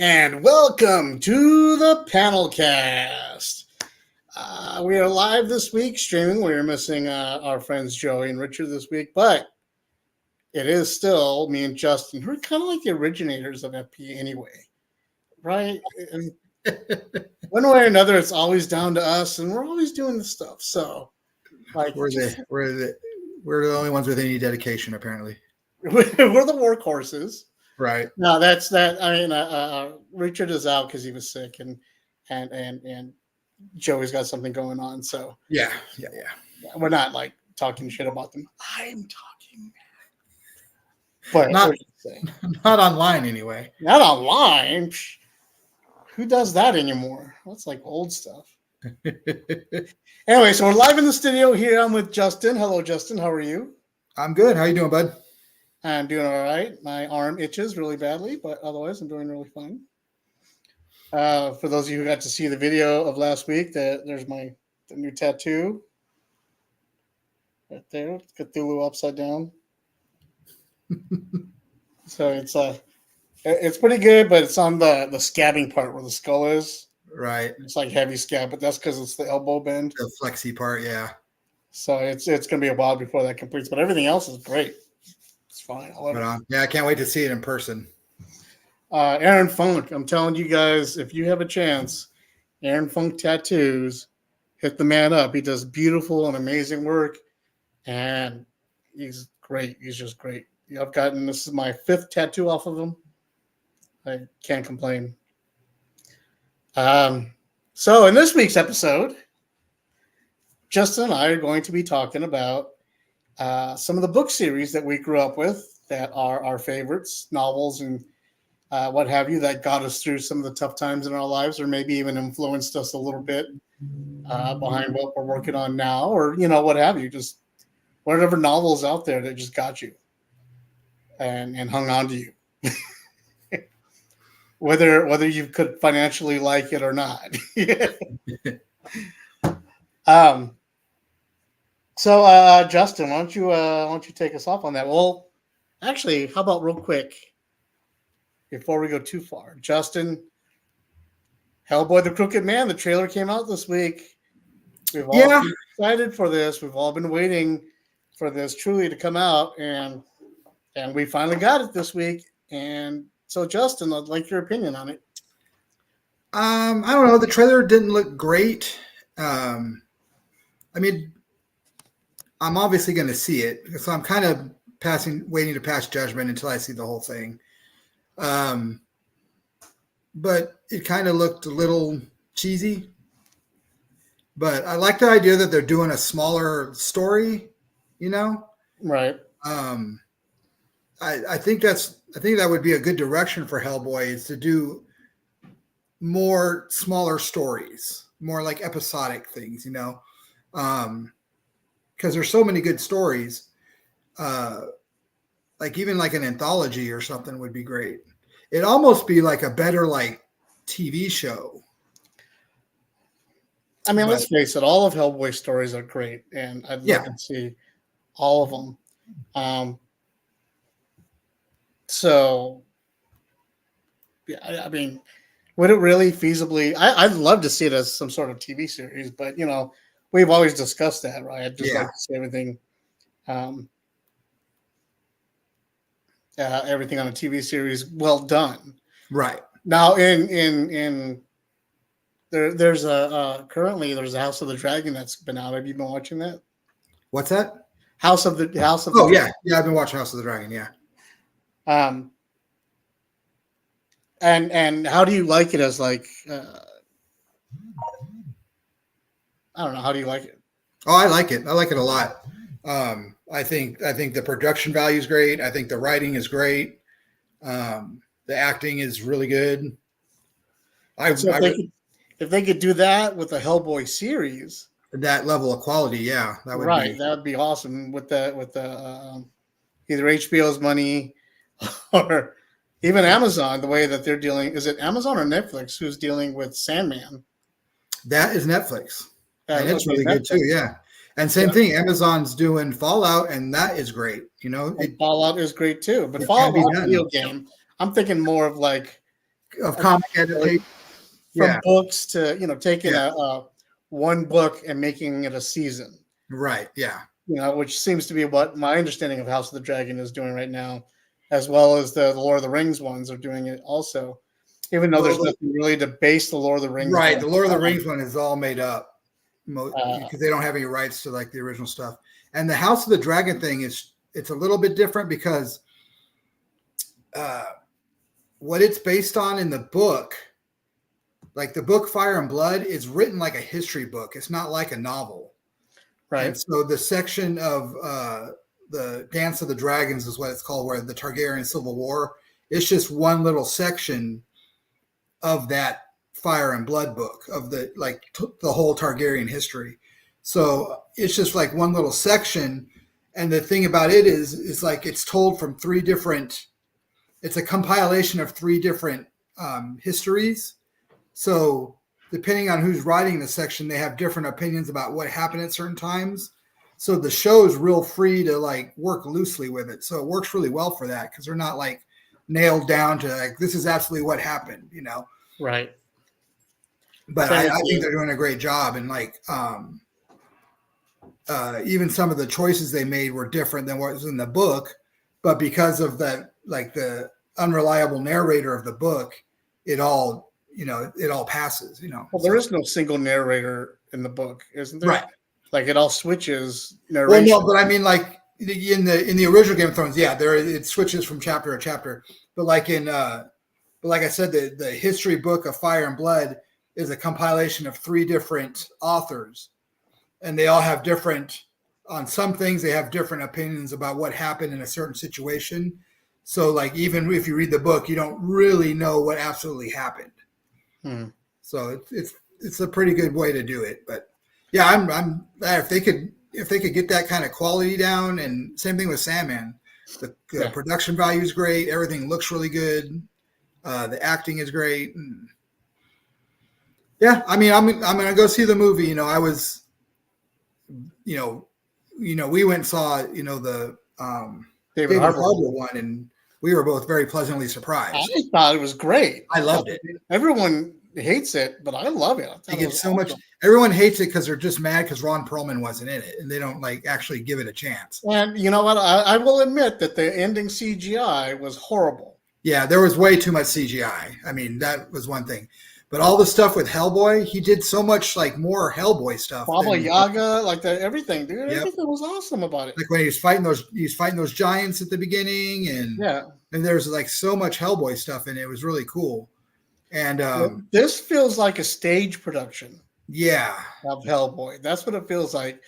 And welcome to the PanelCast. We are live this week streaming. We are missing our friends Joey and Richard this week, but it is still me and Justin, who are kind of like the originators of FP anyway, right? And one way or another, it's always down to us, and we're always doing the stuff. So, like, we're the only ones with any dedication, apparently. we're the workhorses. Right. No, that's that. I mean, Richard is out because he was sick, and Joey's got something going on. So yeah, we're not like talking shit about them. I'm talking, but not online anyway. Not online. Who does that anymore? That's like old stuff. Anyway, so we're live in the studio here. I'm with Justin. Hello, Justin. How are you? I'm good. How you doing, bud? I'm doing all right. My arm itches really badly, but otherwise I'm doing really fine. For those of you who got to see the video of last week, there's the new tattoo right there. It's Cthulhu upside down. So it's pretty good, but it's on the scabbing part where the skull is. Right. It's like heavy scab, but that's because it's the elbow bend. The flexy part, yeah. So it's gonna be a while before that completes, but everything else is great. It's fine. Yeah, I can't wait to see it in person. Aaron Funk, I'm telling you guys, if you have a chance, Aaron Funk Tattoos, hit the man up. He does beautiful and amazing work, and he's great. He's just great. This is my 5th tattoo off of him. I can't complain. So in this week's episode, Justin and I are going to be talking about some of the book series that we grew up with that are our favorites, novels and what have you, that got us through some of the tough times in our lives, or maybe even influenced us a little bit behind what we're working on now, or what have you, just whatever novels out there that just got you and hung on to you, whether you could financially like it or not. So, Justin, why don't you take us off on that? Well, actually, how about real quick before we go too far, Justin, Hellboy the Crooked Man, the trailer came out this week. We've all been excited for this. We've all been waiting for this truly to come out, and we finally got it this week. And so, Justin, I'd like your opinion on it. I don't know. The trailer didn't look great. I mean, I'm obviously going to see it, so I'm kind of waiting to pass judgment until I see the whole thing. But it kind of looked a little cheesy. But I like the idea that they're doing a smaller story, Right. I think that would be a good direction for Hellboy, is to do more smaller stories, more like episodic things, because there's so many good stories. Like even like an anthology or something would be great. It'd almost be like a better TV show. I mean, let's face it, all of Hellboy's stories are great, and I'd love to see all of them. So, yeah, I mean, would it really feasibly? I'd love to see it as some sort of TV series, but we've always discussed that, right? I'd just like to see everything, everything on a TV series well done. Right. Now, there's currently a House of the Dragon that's been out. Have you been watching that? What's that? House of the Oh, yeah, I've been watching House of the Dragon. Yeah. And how do you like it as I don't know, how do you like it? Oh, I like it. I like it a lot. I think the production value is great. I think the writing is great. The acting is really good. If they could do that with a Hellboy series, that level of quality, that would be awesome. With the either HBO's money or even Amazon, the way that they're dealing. Is it Amazon or Netflix who's dealing with Sandman? That is Netflix, and it's really good too. Yeah. And same thing, Amazon's doing Fallout, and that is great. Fallout is great too, but Fallout is a video game. I'm thinking more of of comic adaptation. From books to taking Yeah. a one book and making it a season. Right. Yeah. Which seems to be what my understanding of House of the Dragon is doing right now, as well as the Lord of the Rings ones are doing it also. Even though there's nothing really to base the Lord of the Rings. Right. The Lord of the Rings one is all made up because they don't have any rights to like the original stuff. And the House of the Dragon thing it's a little bit different because what it's based on in the book, like the book Fire and Blood, is written like a history book. It's not like a novel. Right. And so the section of the Dance of the Dragons is what it's called, where the Targaryen Civil War, it's just one little section of that Fire and Blood book of the whole Targaryen history. So it's just like one little section. And the thing about it is like it's told from it's a compilation of 3 different histories. So depending on who's writing the section, they have different opinions about what happened at certain times. So the show is real free to like work loosely with it. So it works really well for that because they're not like nailed down to like, this is absolutely what happened, Right. But I think they're doing a great job. And like, even some of the choices they made were different than what was in the book, but because of that, like the unreliable narrator of the book, it all passes, Well, there is no single narrator in the book, isn't there? Right. Like it all switches narration. Well, no, but I mean, like in the original Game of Thrones, yeah, it switches from chapter to chapter. But like like I said, the history book of Fire and Blood is a compilation of 3 different authors, and they all have on some things they have different opinions about what happened in a certain situation. So like even if you read the book, you don't really know what absolutely happened. So it's a pretty good way to do it. But yeah, I'm if they could get that kind of quality down, and same thing with Sandman. The production value is great. Everything looks really good. The acting is great. And yeah, I mean, I'm gonna go see the movie. I was, we went and saw, the David Harbour one, and we were both very pleasantly surprised. I thought it was great. I loved it. Everyone hates it, but I love it. I get so much. Everyone hates it because they're just mad because Ron Perlman wasn't in it, and they don't like actually give it a chance. And you know what? I will admit that the ending CGI was horrible. Yeah, there was way too much CGI. I mean, that was one thing. But all the stuff with Hellboy, he did so much like more Hellboy stuff. Baba Yaga, like everything, dude. Yep. Everything was awesome about it. Like when he was fighting those giants at the beginning, and there's like so much Hellboy stuff in it. It was really cool. And this feels like a stage production. Yeah, of Hellboy. That's what it feels like.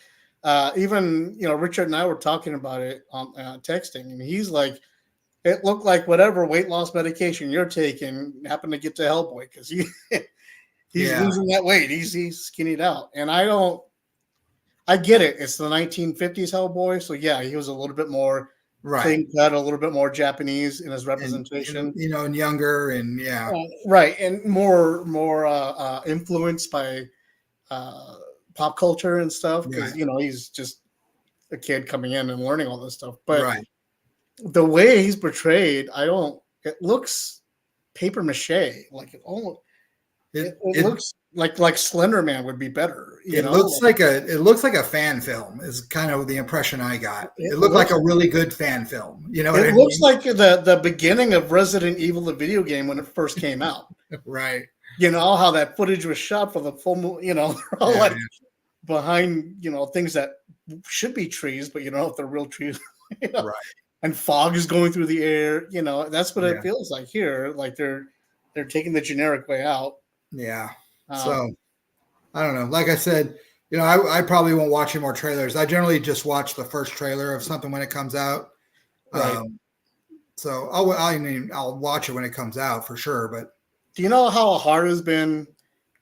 Even Richard and I were talking about it on texting, and he's like, it looked like whatever weight loss medication you're taking happened to get to Hellboy because he's losing that weight. He's skinnied out. And I get it. It's the 1950s Hellboy. So yeah, he was a little bit more clean cut, a little bit more Japanese in his representation. And younger and right. And more influenced by pop culture and stuff. Because, he's just a kid coming in and learning all this stuff. But the way he's portrayed, it looks paper mache. Like it looks like Slender Man would be better. It looks like a fan film is kind of the impression I got. It looked like a really good fan film. It looks like the beginning of Resident Evil, the video game, when it first came out. Right. How that footage was shot for the full, like behind, things that should be trees, but you don't know if they're real trees. Right. And fog is going through the air. That's what it feels like here. Like they're taking the generic way out. Yeah. So I don't know. Like I said, I probably won't watch any more trailers. I generally just watch the first trailer of something when it comes out. Right. So I'll watch it when it comes out for sure. But do you know how hard it has been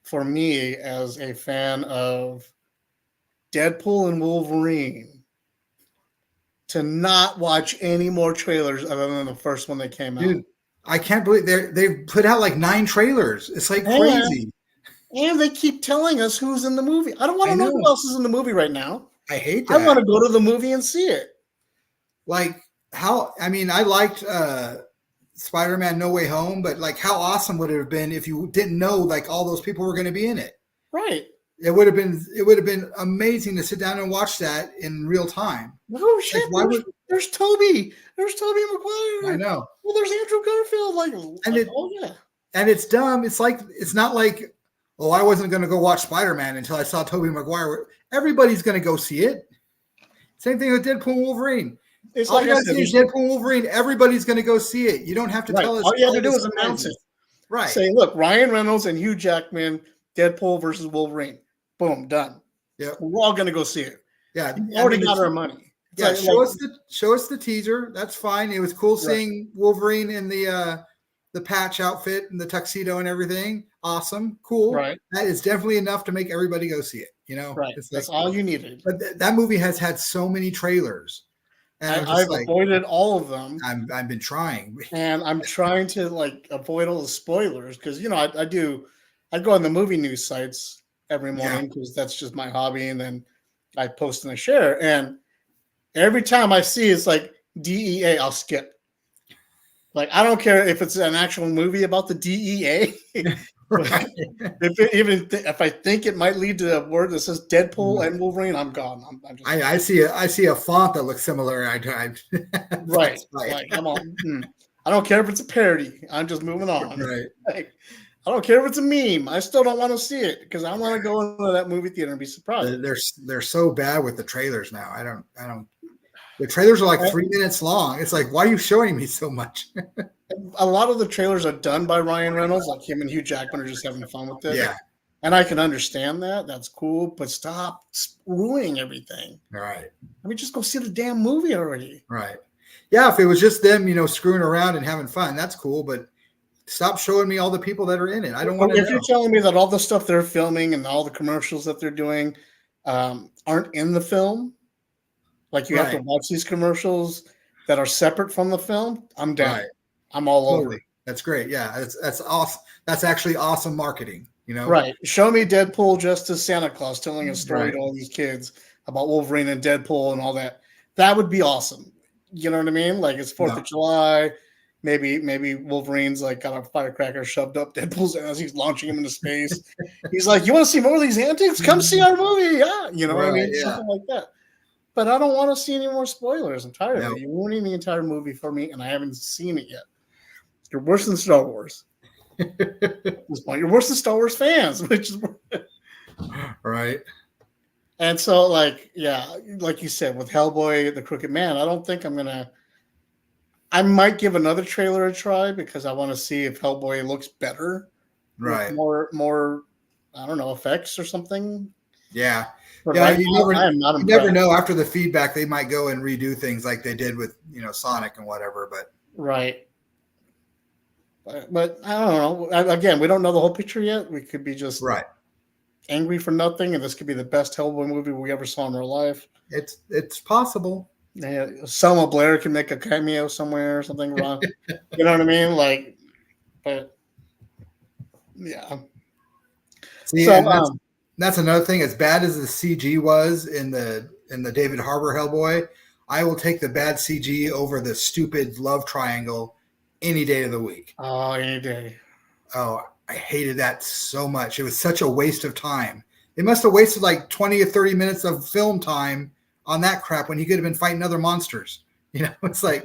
for me as a fan of Deadpool and Wolverine to not watch any more trailers other than the first one that came out? Dude, I can't believe they've put out like 9 trailers. It's like crazy. And they keep telling us who's in the movie. I don't want to know who else is in the movie right now. I hate that. I want to go to the movie and see it. Like I liked Spider-Man No Way Home, but like how awesome would it have been if you didn't know like all those people were going to be in it? Right. It would have been amazing to sit down and watch that in real time. Oh shit! Like, there's Toby. There's Toby Maguire. I know. Well, there's Andrew Garfield. Oh yeah. And it's dumb. It's not like, oh, I wasn't going to go watch Spider-Man until I saw Tobey Maguire. Everybody's going to go see it. Same thing with Deadpool and Wolverine. It's all like you got to see is Deadpool and Wolverine. Everybody's going to go see it. You don't have to tell us. All you have to do is announce it. Right. Say, look, Ryan Reynolds and Hugh Jackman, Deadpool versus Wolverine. Boom, done. Yeah, we're all going to go see it. Yeah, we already got our money. Yeah, show us the teaser. That's fine. It was cool seeing Wolverine in the patch outfit and the tuxedo and everything. Awesome, cool. Right. That is definitely enough to make everybody go see it. You know, right? That's all you needed. But that movie has had so many trailers, and I've avoided all of them. I've been trying, and I'm trying to like avoid all the spoilers because I go on the movie news sites every morning because that's just my hobby, and then I post and I share. And every time I see it's like DEA, I'll skip. Like I don't care if it's an actual movie about the DEA. Right. If I think it might lead to a word that says Deadpool and Wolverine, I'm gone. I see a font that looks similar. Right. Like, I'm on. I don't care if it's a parody. I'm just moving on. Right. Like, I don't care if it's a meme. I still don't want to see it because I want to go into that movie theater and be surprised. They're so bad with the trailers now. I don't. The trailers are like 3 minutes long. It's like, why are you showing me so much? A lot of the trailers are done by Ryan Reynolds. Like him and Hugh Jackman are just having fun with it. Yeah. And I can understand that. That's cool. But stop ruining everything. Right. I mean, just go see the damn movie already. Right. Yeah, if it was just them, screwing around and having fun, that's cool. But stop showing me all the people that are in it. I don't want to know. If you're telling me that all the stuff they're filming and all the commercials that they're doing aren't in the film, like you have to watch these commercials that are separate from the film, I'm down. Right. I'm all over it. That's great. Yeah, that's awesome. That's actually awesome marketing. Right. Show me Deadpool just as Santa Claus telling a story to all these kids about Wolverine and Deadpool and all that. That would be awesome. You know what I mean? Like it's 4th of July. Maybe Wolverine's like got a firecracker shoved up Deadpool's ass. He's launching him into space. He's like, "You want to see more of these antics? Come see our movie." Yeah, you know what I mean? Something like that. But I don't want to see any more spoilers. I'm tired of it. You're ruining the entire movie for me, and I haven't seen it yet. You're worse than Star Wars. At this point, you're worse than Star Wars fans, which is right. And so, like you said, with Hellboy, The Crooked Man, I don't think I'm gonna. I might give another trailer a try because I want to see if Hellboy looks better, right? More, I don't know, effects or something. Yeah, but yeah. You never know. After the feedback, they might go and redo things like they did with Sonic and whatever. But right. But I don't know. Again, we don't know the whole picture yet. We could be just angry for nothing, and this could be the best Hellboy movie we ever saw in our life. It's possible. Yeah, Selma Blair can make a cameo somewhere or something wrong. You know what I mean? Like, but yeah. See, so, that's another thing. As bad as the CG was in the David Harbour Hellboy, I will take the bad CG over the stupid love triangle any day of the week. Oh, any day. Oh, I hated that so much. It was such a waste of time. They must have wasted like 20 or 30 minutes of film time on that crap when he could have been fighting other monsters. It's like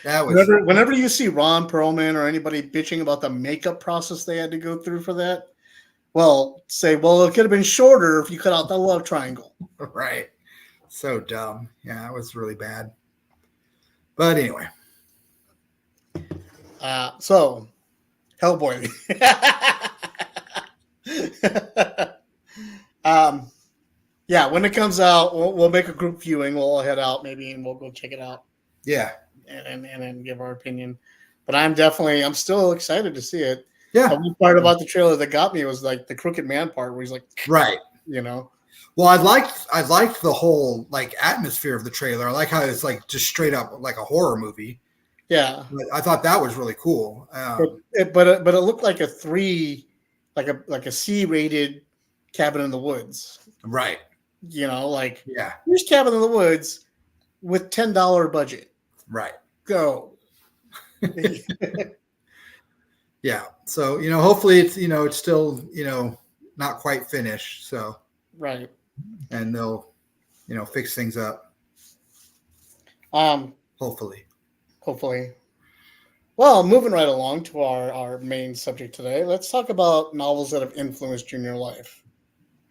that was. Whenever you see Ron Perlman or anybody bitching about the makeup process they had to go through for that, it could have been shorter if you cut out the love triangle. Right. So dumb. Yeah, it was really bad. But anyway. So, Hellboy. Yeah, when it comes out, we'll make a group viewing. We'll all head out maybe, and we'll go check it out. Yeah, and then give our opinion. But I'm still excited to see it. Yeah. The one part about the trailer that got me was like the Crooked Man part, where he's like, right, Well, I liked the whole like atmosphere of the trailer. I like how it's like just straight up like a horror movie. Yeah, I thought that was really cool. But it looked like a C-rated Cabin in the Woods. Right. Here's Cabin in the Woods with $10 budget. Right. Go. Yeah. So, hopefully it's still, not quite finished. So, Right. and they'll, fix things up. Hopefully. Hopefully. Well, moving right along to our main subject today, let's talk about novels that have influenced you in your life,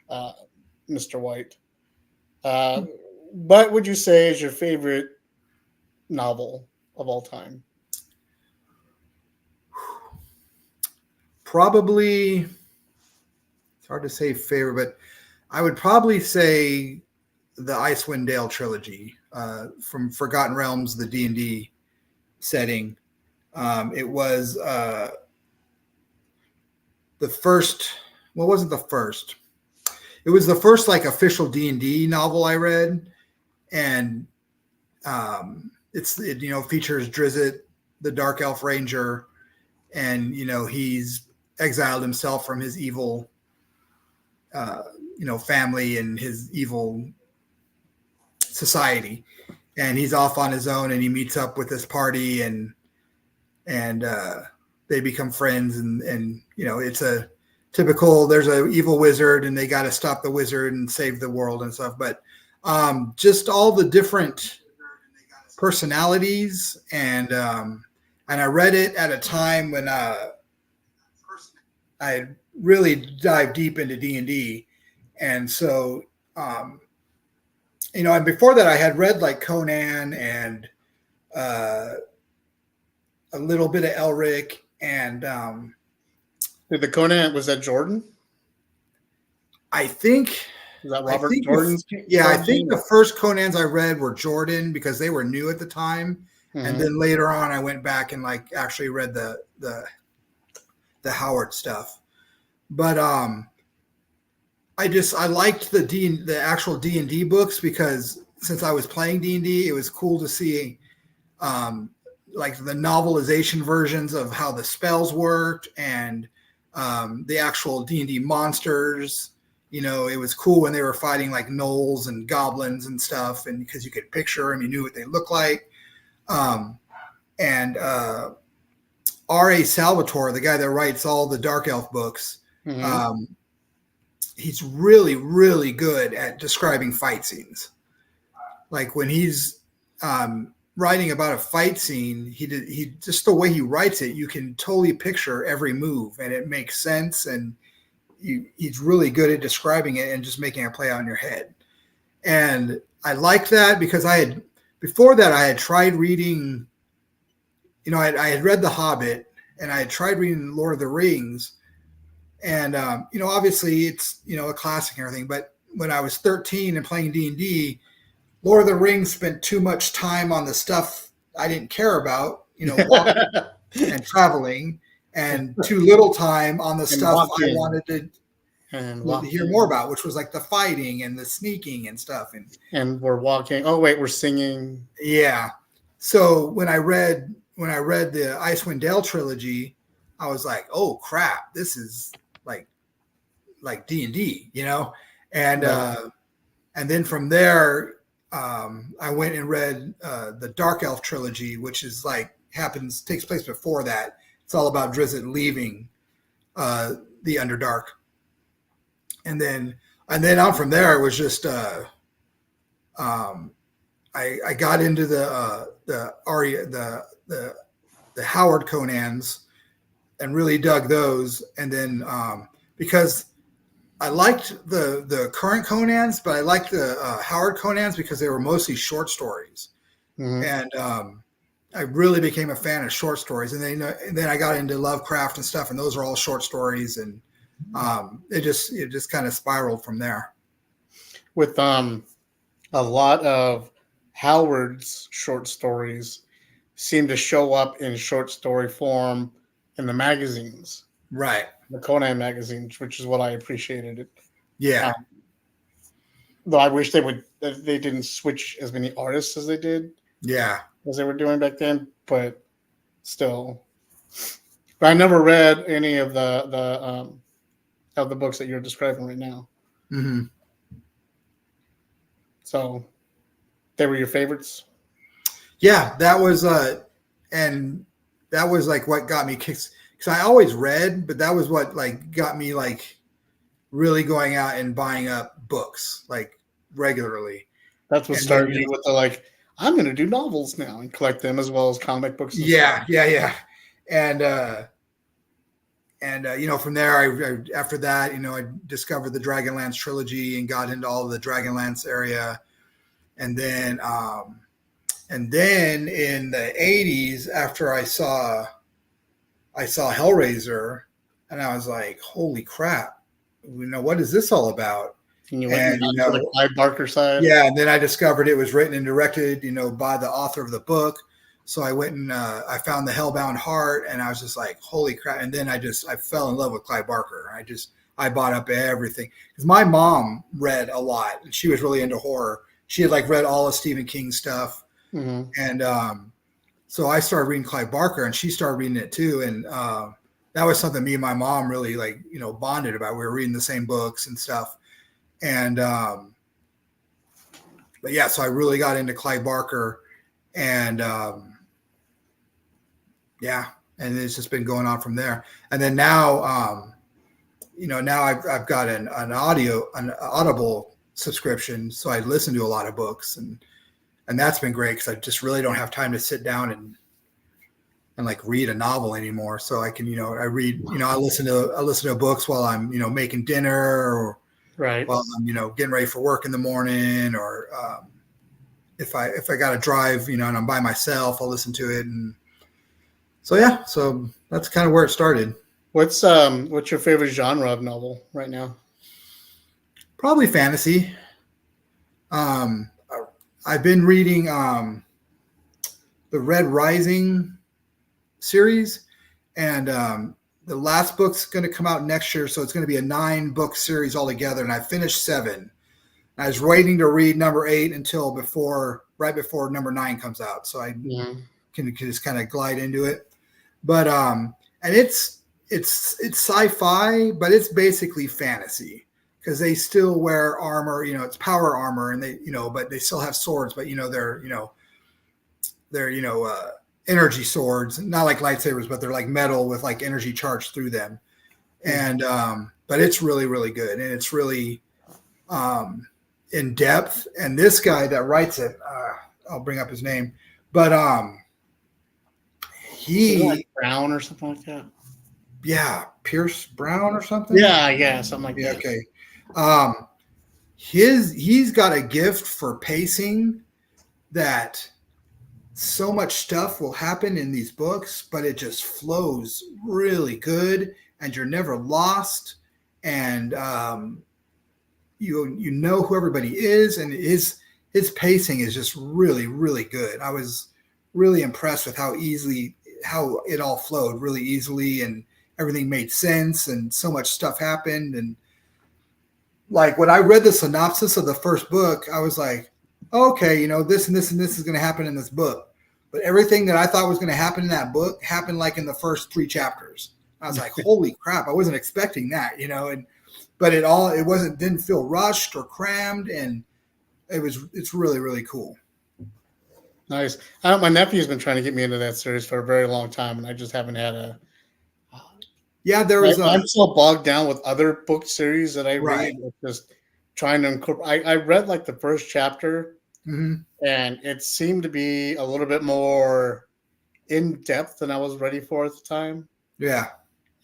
uh, Mr. White. What would you say is your favorite novel of all time? Probably, it's hard to say favorite, but I would probably say the Icewind Dale trilogy from Forgotten Realms, the D&D setting. It was the first. Well, wasn't the first. It was the first like official D&D novel I read, and it features Drizzt, the Dark Elf Ranger, and he's exiled himself from his evil, family and his evil society, and he's off on his own, and he meets up with this party, and they become friends, and it's a typical. There's an evil wizard, and they got to stop the wizard and save the world and stuff. But just all the different personalities, and I read it at a time when I really dived deep into D&D, and so and before that I had read like Conan and uh, a little bit of Elric, and Did the Conan, was that Jordan? I think Was that I Robert think Jordan's? I think the first Conans I read were Jordan because they were new at the time, and then later on I went back and like actually read the Howard stuff. But I liked the actual D&D books because since I was playing D&D, it was cool to see like the novelization versions of how the spells worked and the actual D&D monsters. It was cool when they were fighting like gnolls and goblins and stuff, and because you could picture them, you knew what they looked like. And R.A. Salvatore, the guy that writes all the Dark Elf books, he's really, really good at describing fight scenes. Like when he's writing about a fight scene, he just the way he writes it, you can totally picture every move, and it makes sense. And he's really good at describing it and just making it play out in your head. And I like that because before that I had tried reading. I had read The Hobbit, and I had tried reading Lord of the Rings, and obviously it's a classic and everything. But when I was 13 and playing D&D, Lord of the Rings spent too much time on the stuff I didn't care about, walking and traveling, and too little time on the stuff I wanted to hear more about, which was like the fighting and the sneaking and stuff. And we're walking. Oh wait, we're singing. Yeah. So when I read the Icewind Dale trilogy, I was like, oh crap, this is like D&D, and Right. And then from there, I went and read the Dark Elf trilogy, which is takes place before that. It's all about Drizzt leaving the Underdark, and then on from there, it was just I got into the Howard Conans and really dug those, and then because I liked the current Conans, but I liked the Howard Conans because they were mostly short stories, and I really became a fan of short stories. And then I got into Lovecraft and stuff, and those are all short stories, and it just kind of spiraled from there. With a lot of Howard's short stories seem to show up in short story form in the magazines, Right? the Conan magazines, which is what I appreciated. Yeah. Though I wish they didn't switch as many artists as they did. Yeah. As they were doing back then, but still. But I never read any of the books that you're describing right now. Mm-hmm. So they were your favorites? Yeah, that was and that was like what got me kicked, because I always read, but that was what like got me like really going out and buying up books like regularly. That's what And then, started you with the like, I'm going to do novels now and collect them as well as comic books and yeah, stuff. yeah. And from there, I after that, I discovered the Dragonlance trilogy and got into all of the Dragonlance area. And then in the 80s, after I saw Hellraiser, and I was like, holy crap, what is this all about? And you went And to the Clive Barker side. yeah, and then I discovered it was written and directed, by the author of the book. So I went and I found the Hellbound Heart, and I was just like, holy crap. And then I fell in love with Clive Barker. I bought up everything, because my mom read a lot and she was really into horror. She had like read all of Stephen King's stuff. Mm-hmm. And so I started reading Clive Barker, and she started reading it too. And that was something me and my mom really bonded about. We were reading the same books and stuff. And but yeah, so I really got into Clive Barker, and yeah, and it's just been going on from there. And then now, now I've got an Audible subscription, so I listen to a lot of books, and that's been great, because I just really don't have time to sit down and like read a novel anymore. So I can, I read, I listen to books while I'm, making dinner, or Right. while I'm, getting ready for work in the morning, or if I got to drive, and I'm by myself, I'll listen to it. And so, yeah, so that's kind of where it started. What's your favorite genre of novel right now? Probably fantasy. I've been reading the Red Rising series, and the last book's going to come out next year, so it's going to be a 9-book series altogether. And I finished 7. I was waiting to read number 8 until right before number 9 comes out, so I can just kind of glide into it. But and it's sci-fi, but it's basically fantasy, because they still wear armor. It's power armor, and they but they still have swords. But they're energy swords, not like lightsabers, but they're like metal with like energy charged through them. And but it's really, really good, and it's really in depth. And this guy that writes it, I'll bring up his name, but he like Brown or something like that. Yeah, Pierce Brown or something. Yeah, something like that. Okay. He's got a gift for pacing, that so much stuff will happen in these books, but it just flows really good, and you're never lost, and you know who everybody is, and his pacing is just really, really good. I was really impressed with how it all flowed really easily, and everything made sense, and so much stuff happened. And like when I read the synopsis of the first book, I was like, okay, this and this and this is going to happen in this book. But everything that I thought was going to happen in that book happened like in the first 3 chapters. I was like, holy crap, I wasn't expecting that, but didn't feel rushed or crammed, and it's really, really cool. Nice. My nephew's been trying to get me into that series for a very long time, and I just haven't had a. Yeah, there was. I'm so bogged down with other book series that I read. Just trying to incorporate. I read like the first chapter, and it seemed to be a little bit more in depth than I was ready for at the time. Yeah.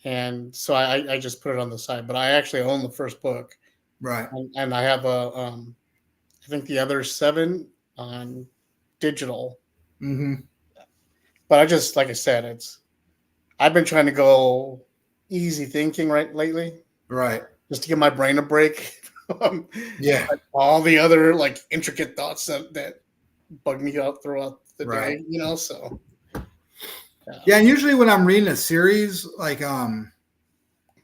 And so I just put it on the side, but I actually own the first book, right? And I have I think the other 7 on digital. But I just, like I said, I've been trying to go easy thinking lately, right? Just to give my brain a break. Yeah, like all the other like intricate thoughts that bug me out throughout the day, So yeah, and usually when I'm reading a series, like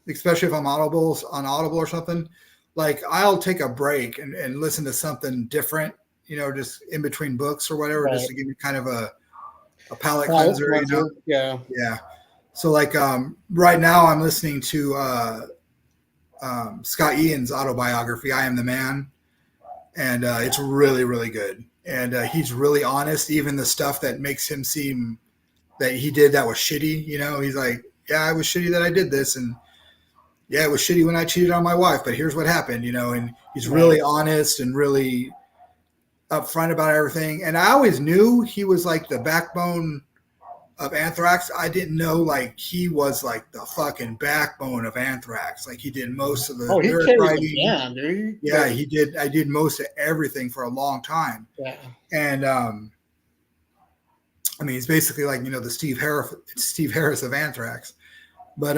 especially if I'm on Audible or something, like I'll take a break and listen to something different, just in between books or whatever, just to give me kind of a palate cleanser, Yeah. So like right now I'm listening to Scott Ian's autobiography, I Am the Man, and it's really, really good. And he's really honest, even the stuff that makes him seem that he did that was shitty. You know, he's like, yeah, it was shitty that I did this, and yeah, it was shitty when I cheated on my wife, but here's what happened. You know, and he's really honest and really upfront about everything. And I always knew he was like the backbone of Anthrax. I didn't know like he was like the fucking backbone of Anthrax. Like he did most of the he lyric carries writing. the band, dude. Yeah, he did. I did most of everything for a long time. Yeah. And I mean, he's basically like, you know, the Steve Harris of Anthrax. But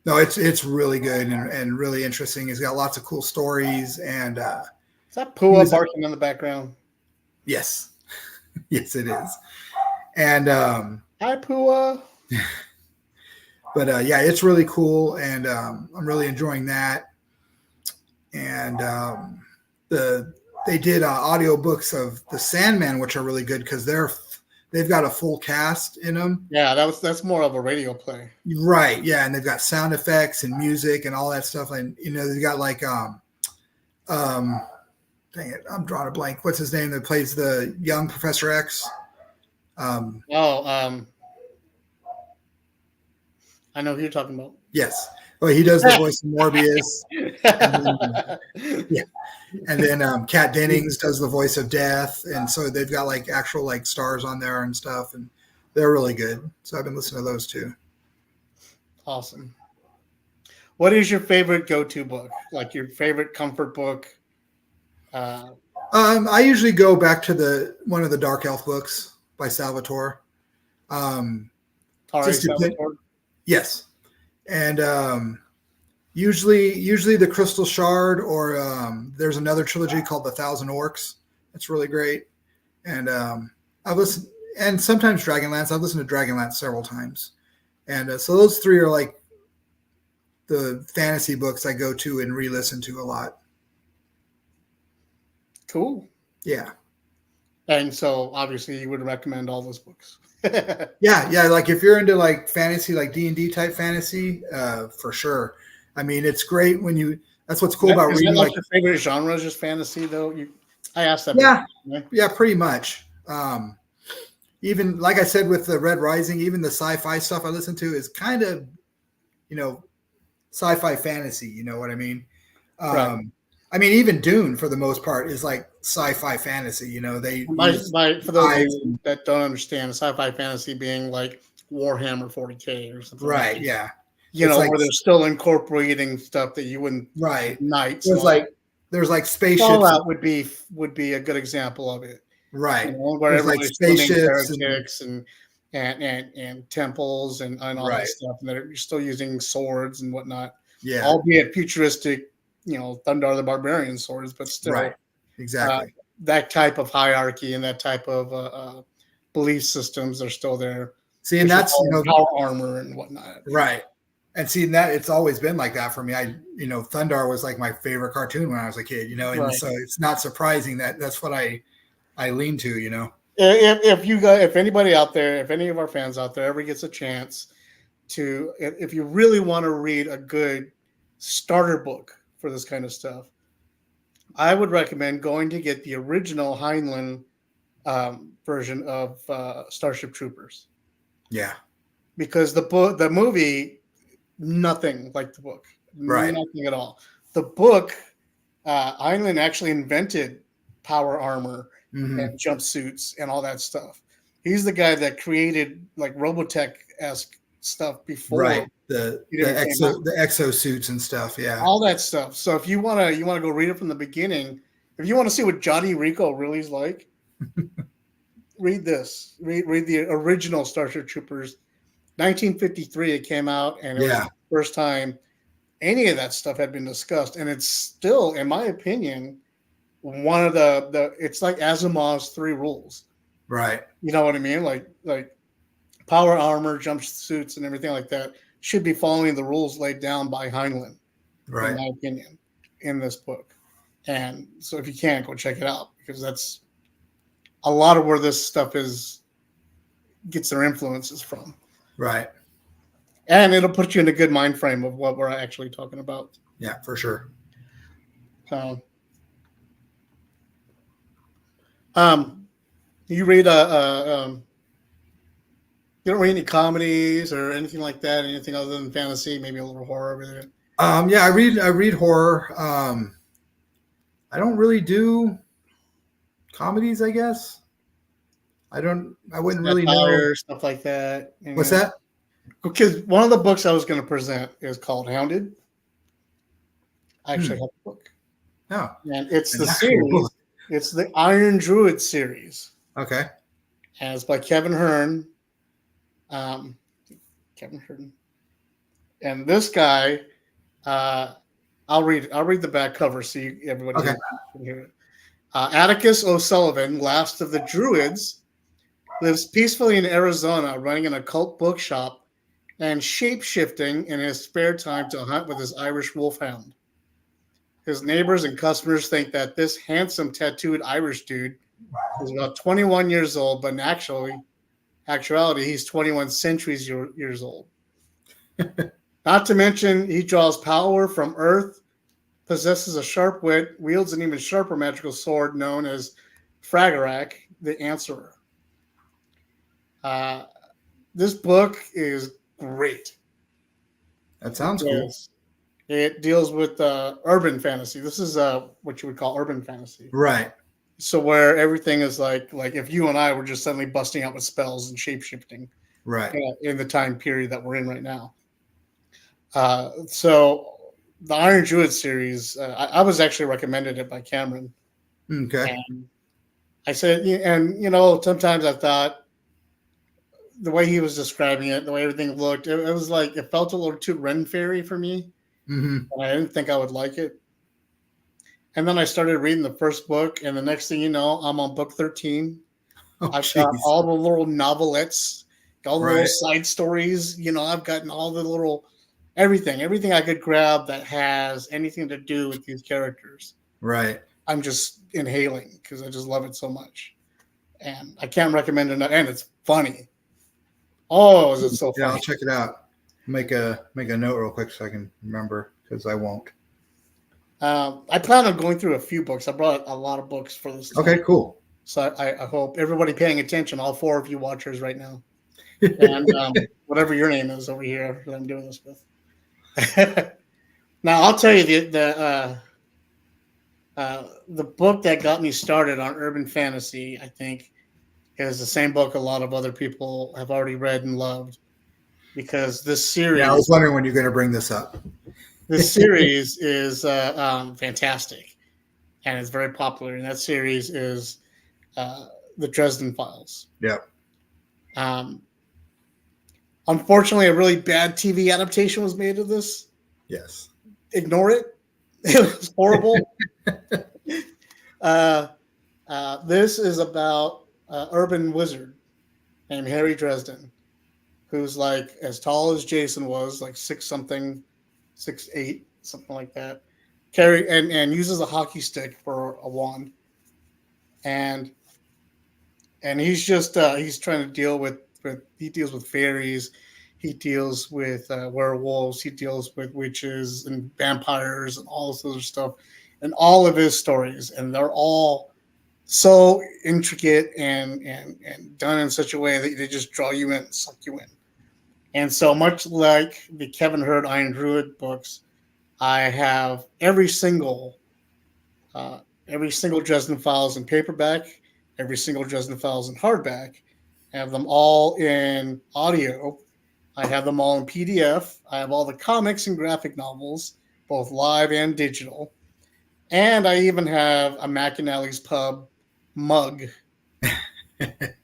no, it's really good and really interesting. He's got lots of cool stories. And is that Pua barking in the background? Yes. Yes, it is. And hi, Pua. But yeah, it's really cool, and I'm really enjoying that. And they did audiobooks of The Sandman, which are really good because they've got a full cast in them. Yeah, that's more of a radio play. Right. Yeah, and they've got sound effects and music and all that stuff. And you know, they've got like dang it, I'm drawing a blank. What's his name that plays the young Professor X? I know who you're talking about. Yes. Well, he does the voice of Morbius. And then Kat Dennings does the voice of Death. And so they've got like actual like stars on there and stuff. And they're really good. So I've been listening to those too. Awesome. What is your favorite go-to book? Like your favorite comfort book? I usually go back to one of the Dark Elf books by Salvatore. Salvatore? Yes. And usually the Crystal Shard, or there's another trilogy called The Thousand Orcs. That's really great. And I've listened, and sometimes Dragonlance. I've listened to Dragonlance several times. And so those three are like the fantasy books I go to and re-listen to a lot. Cool. Yeah. And so obviously you would recommend all those books. Yeah. Like if you're into like fantasy, like D&D type fantasy, for sure. I mean, it's great when that's what's cool about reading. Like your favorite genre is just fantasy though? I asked that. Yeah. Before, right? Yeah, pretty much. Even like I said, with the Red Rising, even the sci-fi stuff I listen to is kind of, you know, sci-fi fantasy. You know what I mean? Right. I mean, even Dune, for the most part, is like sci-fi fantasy. You know, for those that don't understand, sci-fi fantasy being like Warhammer 40K or something. Right. Like yeah. You know, where they're still incorporating stuff that you wouldn't. Right. Knights. There's like spaceships. Fallout would be a good example of it. Right. You know, where everybody's like heretics and temples and all that stuff, and you're still using swords and whatnot. Yeah. Albeit futuristic, you know, Thundar the Barbarian swords, but still, right. Exactly. That type of hierarchy and that type of belief systems are still there. See, and that's power armor and whatnot. Right. And seeing that, it's always been like that for me. Thundar was like my favorite cartoon when I was a kid, you know, and so it's not surprising that that's what I lean to, you know. If anybody out there, if any of our fans out there ever gets a chance to, if you really want to read a good starter book for this kind of stuff, I would recommend going to get the original Heinlein version of Starship Troopers. Yeah. Because the movie, nothing like the book. Right. Nothing at all. The book, Heinlein actually invented power armor and jumpsuits and all that stuff. He's the guy that created like Robotech-esque stuff before. Right. The exosuits and stuff. Yeah. All that stuff. So if you wanna go read it from the beginning, if you want to see what Johnny Rico really is like, read this. Read the original Starship Troopers. 1953 it came out, and it was the first time any of that stuff had been discussed. And it's still, in my opinion, one of the it's like Asimov's 3 rules. Right. You know what I mean? Like power armor, jumpsuits, and everything like that should be following the rules laid down by Heinlein, in my opinion, in this book. And so if you can't, go check it out, because that's a lot of where this stuff gets their influences from. Right. And it'll put you in a good mind frame of what we're actually talking about. Yeah, for sure. So, you read You don't read any comedies or anything like that? Anything other than fantasy? Maybe a little horror over there? Yeah, I read horror. I don't really do comedies, I guess. I wouldn't really know. Satire, stuff like that. What's that? Because one of the books I was going to present is called Hounded. I Hmm. actually have the book. No. And it's An the actual series. book. It's the Iron Druid series. Okay. And it's by Kevin Hearn. Kevin Hearn. And this guy, I'll read the back cover so everybody Okay. can hear it. Atticus O'Sullivan, last of the Druids, lives peacefully in Arizona, running an occult bookshop and shape-shifting in his spare time to hunt with his Irish wolfhound. His neighbors and customers think that this handsome tattooed Irish dude is about 21 years old, but in actuality, he's 21 centuries years old. Not to mention, he draws power from Earth, possesses a sharp wit, wields an even sharper magical sword known as Fragarak, the Answerer. This book is great. That sounds cool. It deals with urban fantasy. This is what you would call urban fantasy. Right. So where everything is like if you and I were just suddenly busting out with spells and shape-shifting Right. in the time period that we're in right now. So the Iron Druid series, I was actually recommended it by Cameron. Okay. And I said, and sometimes I thought the way he was describing it, the way everything looked, it was like it felt a little too Ren Fairy for me. Mm-hmm. And I didn't think I would like it. And then I started reading the first book, and the next thing you know, I'm on book 13. I've got all the little novelettes, all the little side stories. I've gotten all the little everything I could grab that has anything to do with these characters. Right. I'm just inhaling because I just love it so much. And I can't recommend it enough. And it's funny. Oh, is it so funny? Yeah, I'll check it out. Make a note real quick so I can remember, because I won't. I plan on going through a few books. I brought a lot of books for this time. Okay, cool. So I hope everybody paying attention, all 4 of you watchers right now, and whatever your name is over here that I'm doing this with. Now, I'll tell you the book that got me started on urban fantasy, I think, is the same book a lot of other people have already read and loved, because this series. Yeah, I was wondering when you're going to bring this up. This series is fantastic, and it's very popular. And that series is the Dresden Files. Yep. Unfortunately, a really bad TV adaptation was made of this. Yes. Ignore it. It was horrible. This is about an urban wizard named Harry Dresden, who's like as tall as Jason was, like 6'8", something like that. And uses a hockey stick for a wand. And he's just he's trying to deal with he deals with fairies, he deals with werewolves, he deals with witches and vampires and all this other stuff, and all of his stories, and they're all so intricate and done in such a way that they just draw you in and suck you in. And so much like the Kevin Hearn Iron Druid books, I have every single Dresden Files in paperback, every single Dresden Files in hardback. I have them all in audio. I have them all in PDF. I have all the comics and graphic novels, both live and digital. And I even have a McAnally's Pub mug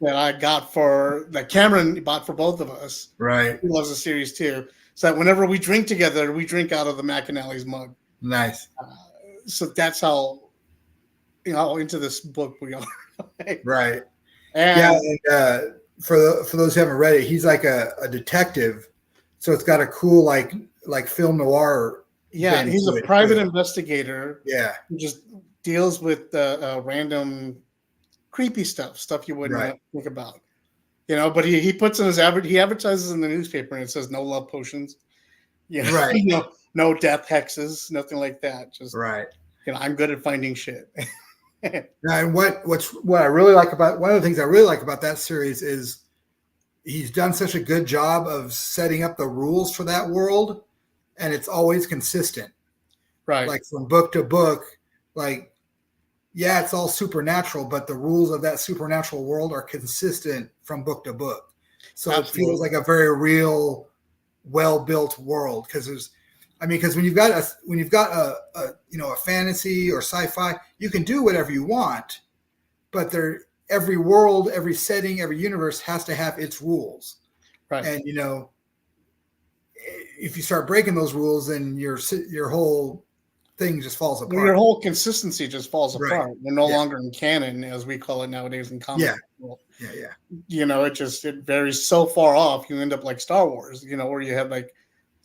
that Cameron bought for both of us. Right. He loves the series too. So that whenever we drink together, we drink out of the McAnally's mug. Nice. So that's how into this book we are. Right. And for those who haven't read it, he's like a detective, so it's got a cool like film noir. Yeah, he's a private investigator. Yeah, who just deals with random creepy stuff you wouldn't think about. But he puts in his he advertises in the newspaper and it says no love potions. Yeah, right. No death hexes, nothing like that. Just right. I'm good at finding shit. And what I really like about one of the things I really like about that series is he's done such a good job of setting up the rules for that world, and it's always consistent. Right. Like from book to book, like yeah, it's all supernatural, but the rules of that supernatural world are consistent from book to book. So Absolutely. it feels like a very real, well-built world. Because when you've got a fantasy or sci-fi, you can do whatever you want, but every world, every setting, every universe has to have its rules. Right. And if you start breaking those rules, then your whole thing just falls apart. Well, your whole consistency just falls Right. apart. We're no longer in canon, as we call it nowadays in comic. Yeah. It varies so far off. You end up like Star Wars, where you have like,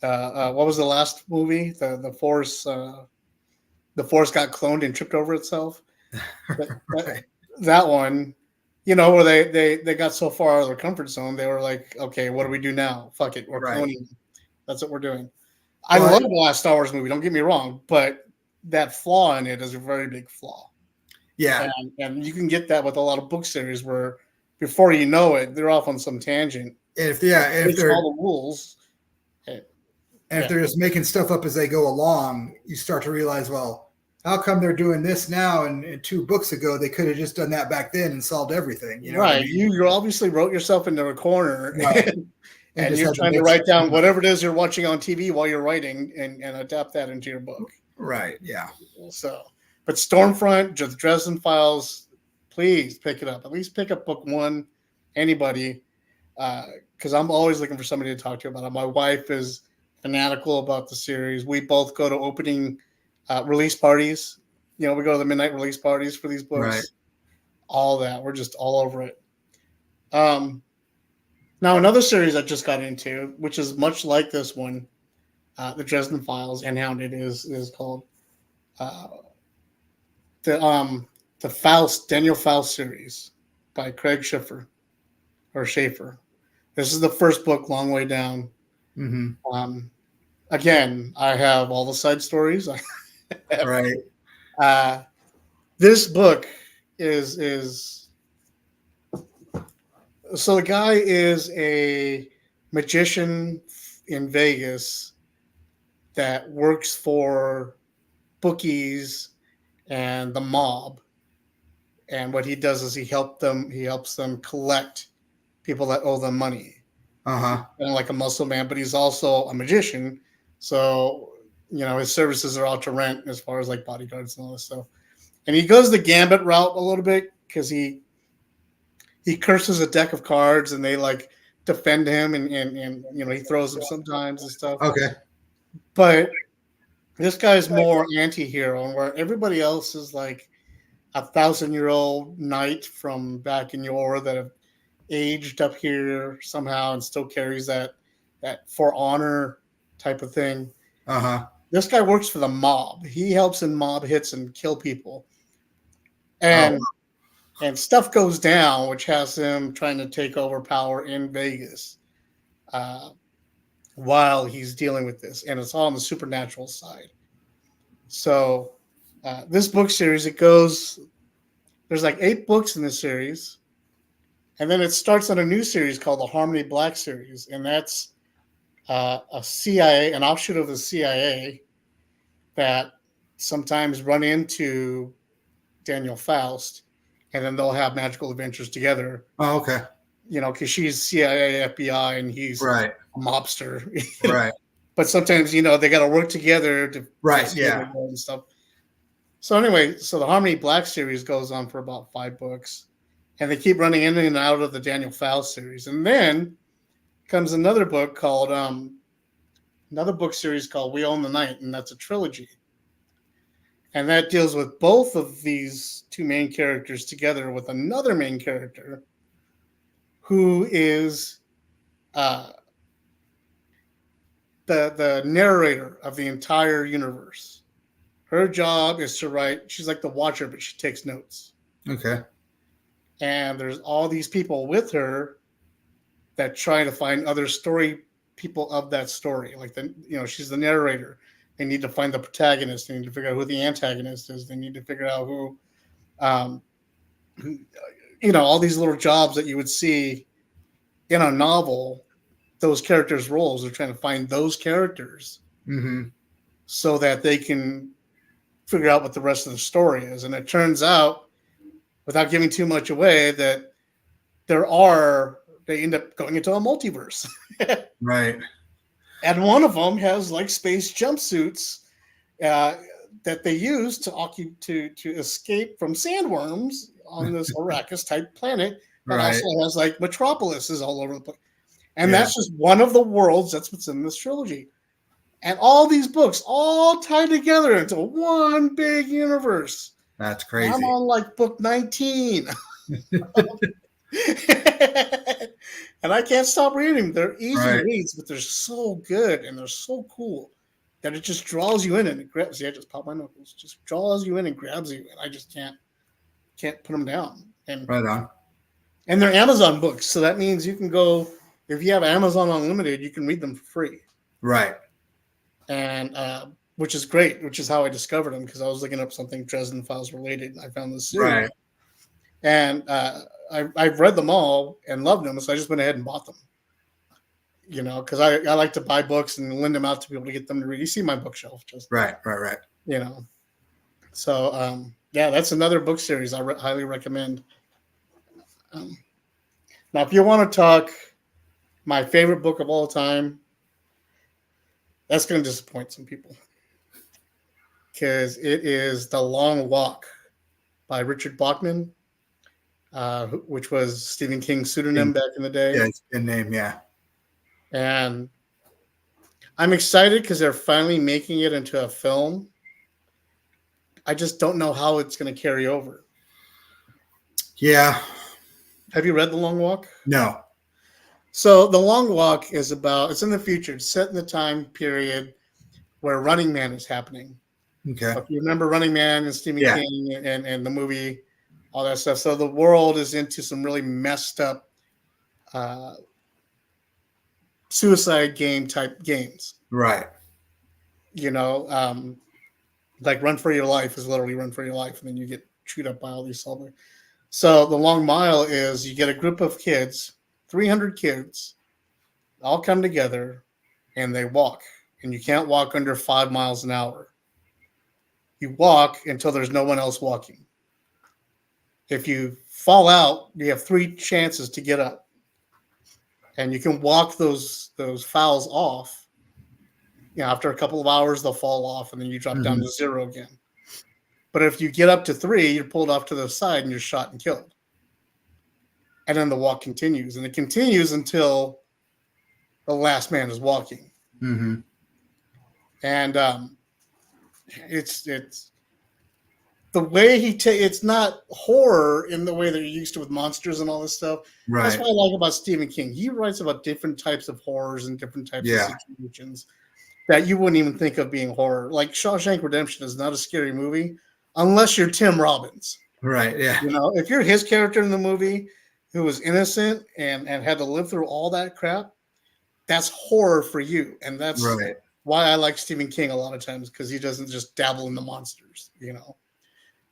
what was the last movie? The Force got cloned and tripped over itself. Right. That one, where they got so far out of their comfort zone, they were like, okay, what do we do now? Fuck it, we're cloning. That's what we're doing. I love the last Star Wars movie. Don't get me wrong, but that flaw in it is a very big flaw. Yeah, and you can get that with a lot of book series where before you know it, they're off on some tangent. If they're all the rules, if they're just making stuff up as they go along, you start to realize, well, how come they're doing this now? And 2 books ago, they could have just done that back then and solved everything. Right? You obviously wrote yourself into a corner. Right. And you're trying to write down whatever it is you're watching on TV while you're writing and adapt that into your book. Right. Yeah. So, but Stormfront, the Dresden Files, please pick it up. At least pick up book 1, anybody, because I'm always looking for somebody to talk to about it. My wife is fanatical about the series. We both go to opening release parties. We go to the midnight release parties for these books. Right. All that. We're just all over it. Now, another series I just got into, which is much like this one, the Dresden Files and Hounded, is called the Faust, Daniel Faust series by Craig Schiffer or Schaefer. This is the first book, Long Way Down. Mm-hmm. Again, I have all the side stories. Right. This book is so the guy is a magician in Vegas that works for bookies and the mob. And what he does is he helps them collect people that owe them money. Uh-huh. And like a muscle man, but he's also a magician. So, his services are out to rent as far as like bodyguards and all this stuff. And he goes the gambit route a little bit because he curses a deck of cards and they like defend him and he throws them sometimes and stuff. Okay. But this guy's more anti-hero, and where everybody else is like 1,000-year-old knight from back in yore that have aged up here somehow and still carries that for honor type of thing. Uh-huh. This guy works for the mob. He helps in mob hits and kill people. And stuff goes down, which has him trying to take over power in Vegas while he's dealing with this. And it's all on the supernatural side. So this book series, there's like 8 books in this series. And then it starts on a new series called the Harmony Black series. And that's an offshoot of the CIA that sometimes run into Daniel Faust, and then they'll have magical adventures together. Oh, okay. Because she's CIA, FBI, and he's a mobster. Right. But sometimes, they got to work together to and stuff. So anyway, the Harmony Black series goes on for about 5 books, and they keep running in and out of the Daniel Faust series. And then comes another book called another book series called We Own the Night, and that's a trilogy. And that deals with both of these 2 main characters together with another main character who is the narrator of the entire universe. Her job is to write. She's like the watcher, but she takes notes. Okay. And there's all these people with her that try to find other story people of that story. Like she's the narrator. They need to find the protagonist. They need to figure out who the antagonist is. They need to figure out who, all these little jobs that you would see in a novel, those characters' roles. They're trying to find those characters Mm-hmm. so that they can figure out what the rest of the story is. And it turns out, without giving too much away, that they end up going into a multiverse. Right. And one of them has like space jumpsuits uh, that they use to escape from sandworms on this Arrakis type planet that Right. also has like metropolises all over the place. And Yeah. that's just one of the worlds. That's what's in this trilogy. And all these books all tied together into one big universe. That's And I'm crazy. on like book 19. And I can't stop reading them. They're easy Right. reads, but they're so good and they're so cool that it just draws you in and it grabs. See, I just pop my knuckles, just draws you in and grabs you, and I just can't put them down. Right on. And they're Amazon books, so that means you can go if you have Amazon Unlimited, you can read them for free, Right. and which is great. Which is how I discovered them because I was looking up something Dresden Files related, and I found this series, Right. and I've read them all and loved them, so I just went ahead and bought them. Because I like to buy books and lend them out to people to get them to read. You see my bookshelf, just Right. Right. Right. you know. So yeah, that's another book series I highly recommend. Um, Now, if you want to talk my favorite book of all time, that's going to disappoint some people because it is The Long Walk by Richard Bachman, which was Stephen King's pseudonym back in the day. Yeah, it's a good name. Yeah. And I'm excited because they're finally making it into a film. I just don't know how it's going to carry over. Yeah. Have you read The Long Walk? No. So The Long Walk is it's in the future. It's set in the time period where Running Man is happening. Okay. So if you remember Running Man and Stephen Yeah. King and the movie, all that stuff. So the world is into some really messed up suicide game type games. Right. Like Run for Your Life is literally Run for Your Life, and then you get chewed up by all these soldiers. So the Long Mile is you get a group of kids, 300 kids, all come together, and they walk. And you can't walk under 5 miles an hour. You walk until there's no one else walking. If you fall out, you have 3 chances to get up. And you can walk those fouls off. After a couple of hours, they'll fall off, and then you drop down to 0 again. But if you get up to 3, you're pulled off to the side and you're shot and killed. And then the walk continues. And it continues until the last man is walking. Mm-hmm. And it's the way it's not horror in the way that you're used to with monsters and all this stuff. Right. That's what I like about Stephen King. He writes about different types of horrors and different types of situations that you wouldn't even think of being horror. Like Shawshank Redemption is not a scary movie unless you're Tim Robbins. Right. Yeah. If you're his character in the movie who was innocent and had to live through all that crap, that's horror for you. And that's why I like Stephen King a lot of times, because he doesn't just dabble in the monsters,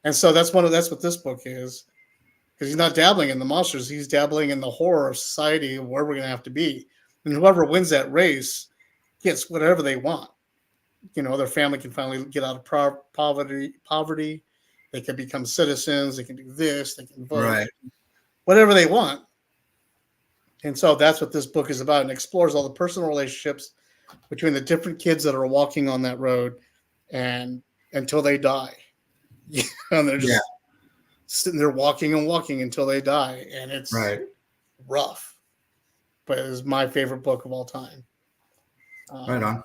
And so that's what this book is, because he's not dabbling in the monsters. He's dabbling in the horror of society, where we're going to have to be. And whoever wins that race gets whatever they want. Their family can finally get out of poverty. They can become citizens. They can do this. They can vote. Whatever they want. And so that's what this book is about, and explores all the personal relationships between the different kids that are walking on that road and until they die. And they're just sitting there walking and walking until they die. And it's rough. But it is my favorite book of all time. Right on.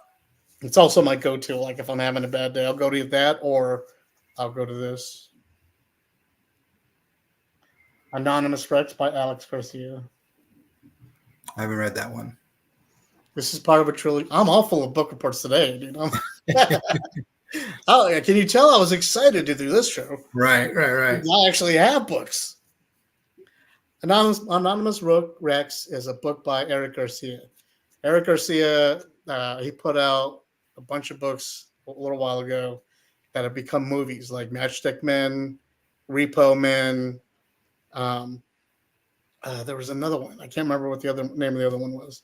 It's also my go-to. Like if I'm having a bad day, I'll go to that, or I'll go to this. Anonymous Rex by Alex Garcia. I haven't read that one. This is part of a trilogy. I'm all full of book reports today, dude. Can you tell I was excited to do this show? Right. I actually have books. Anonymous Rex is a book by Eric Garcia. Eric Garcia, he put out a bunch of books a little while ago that have become movies, like Matchstick Men, Repo Men. there was another one. I can't remember what the other name of the other one was.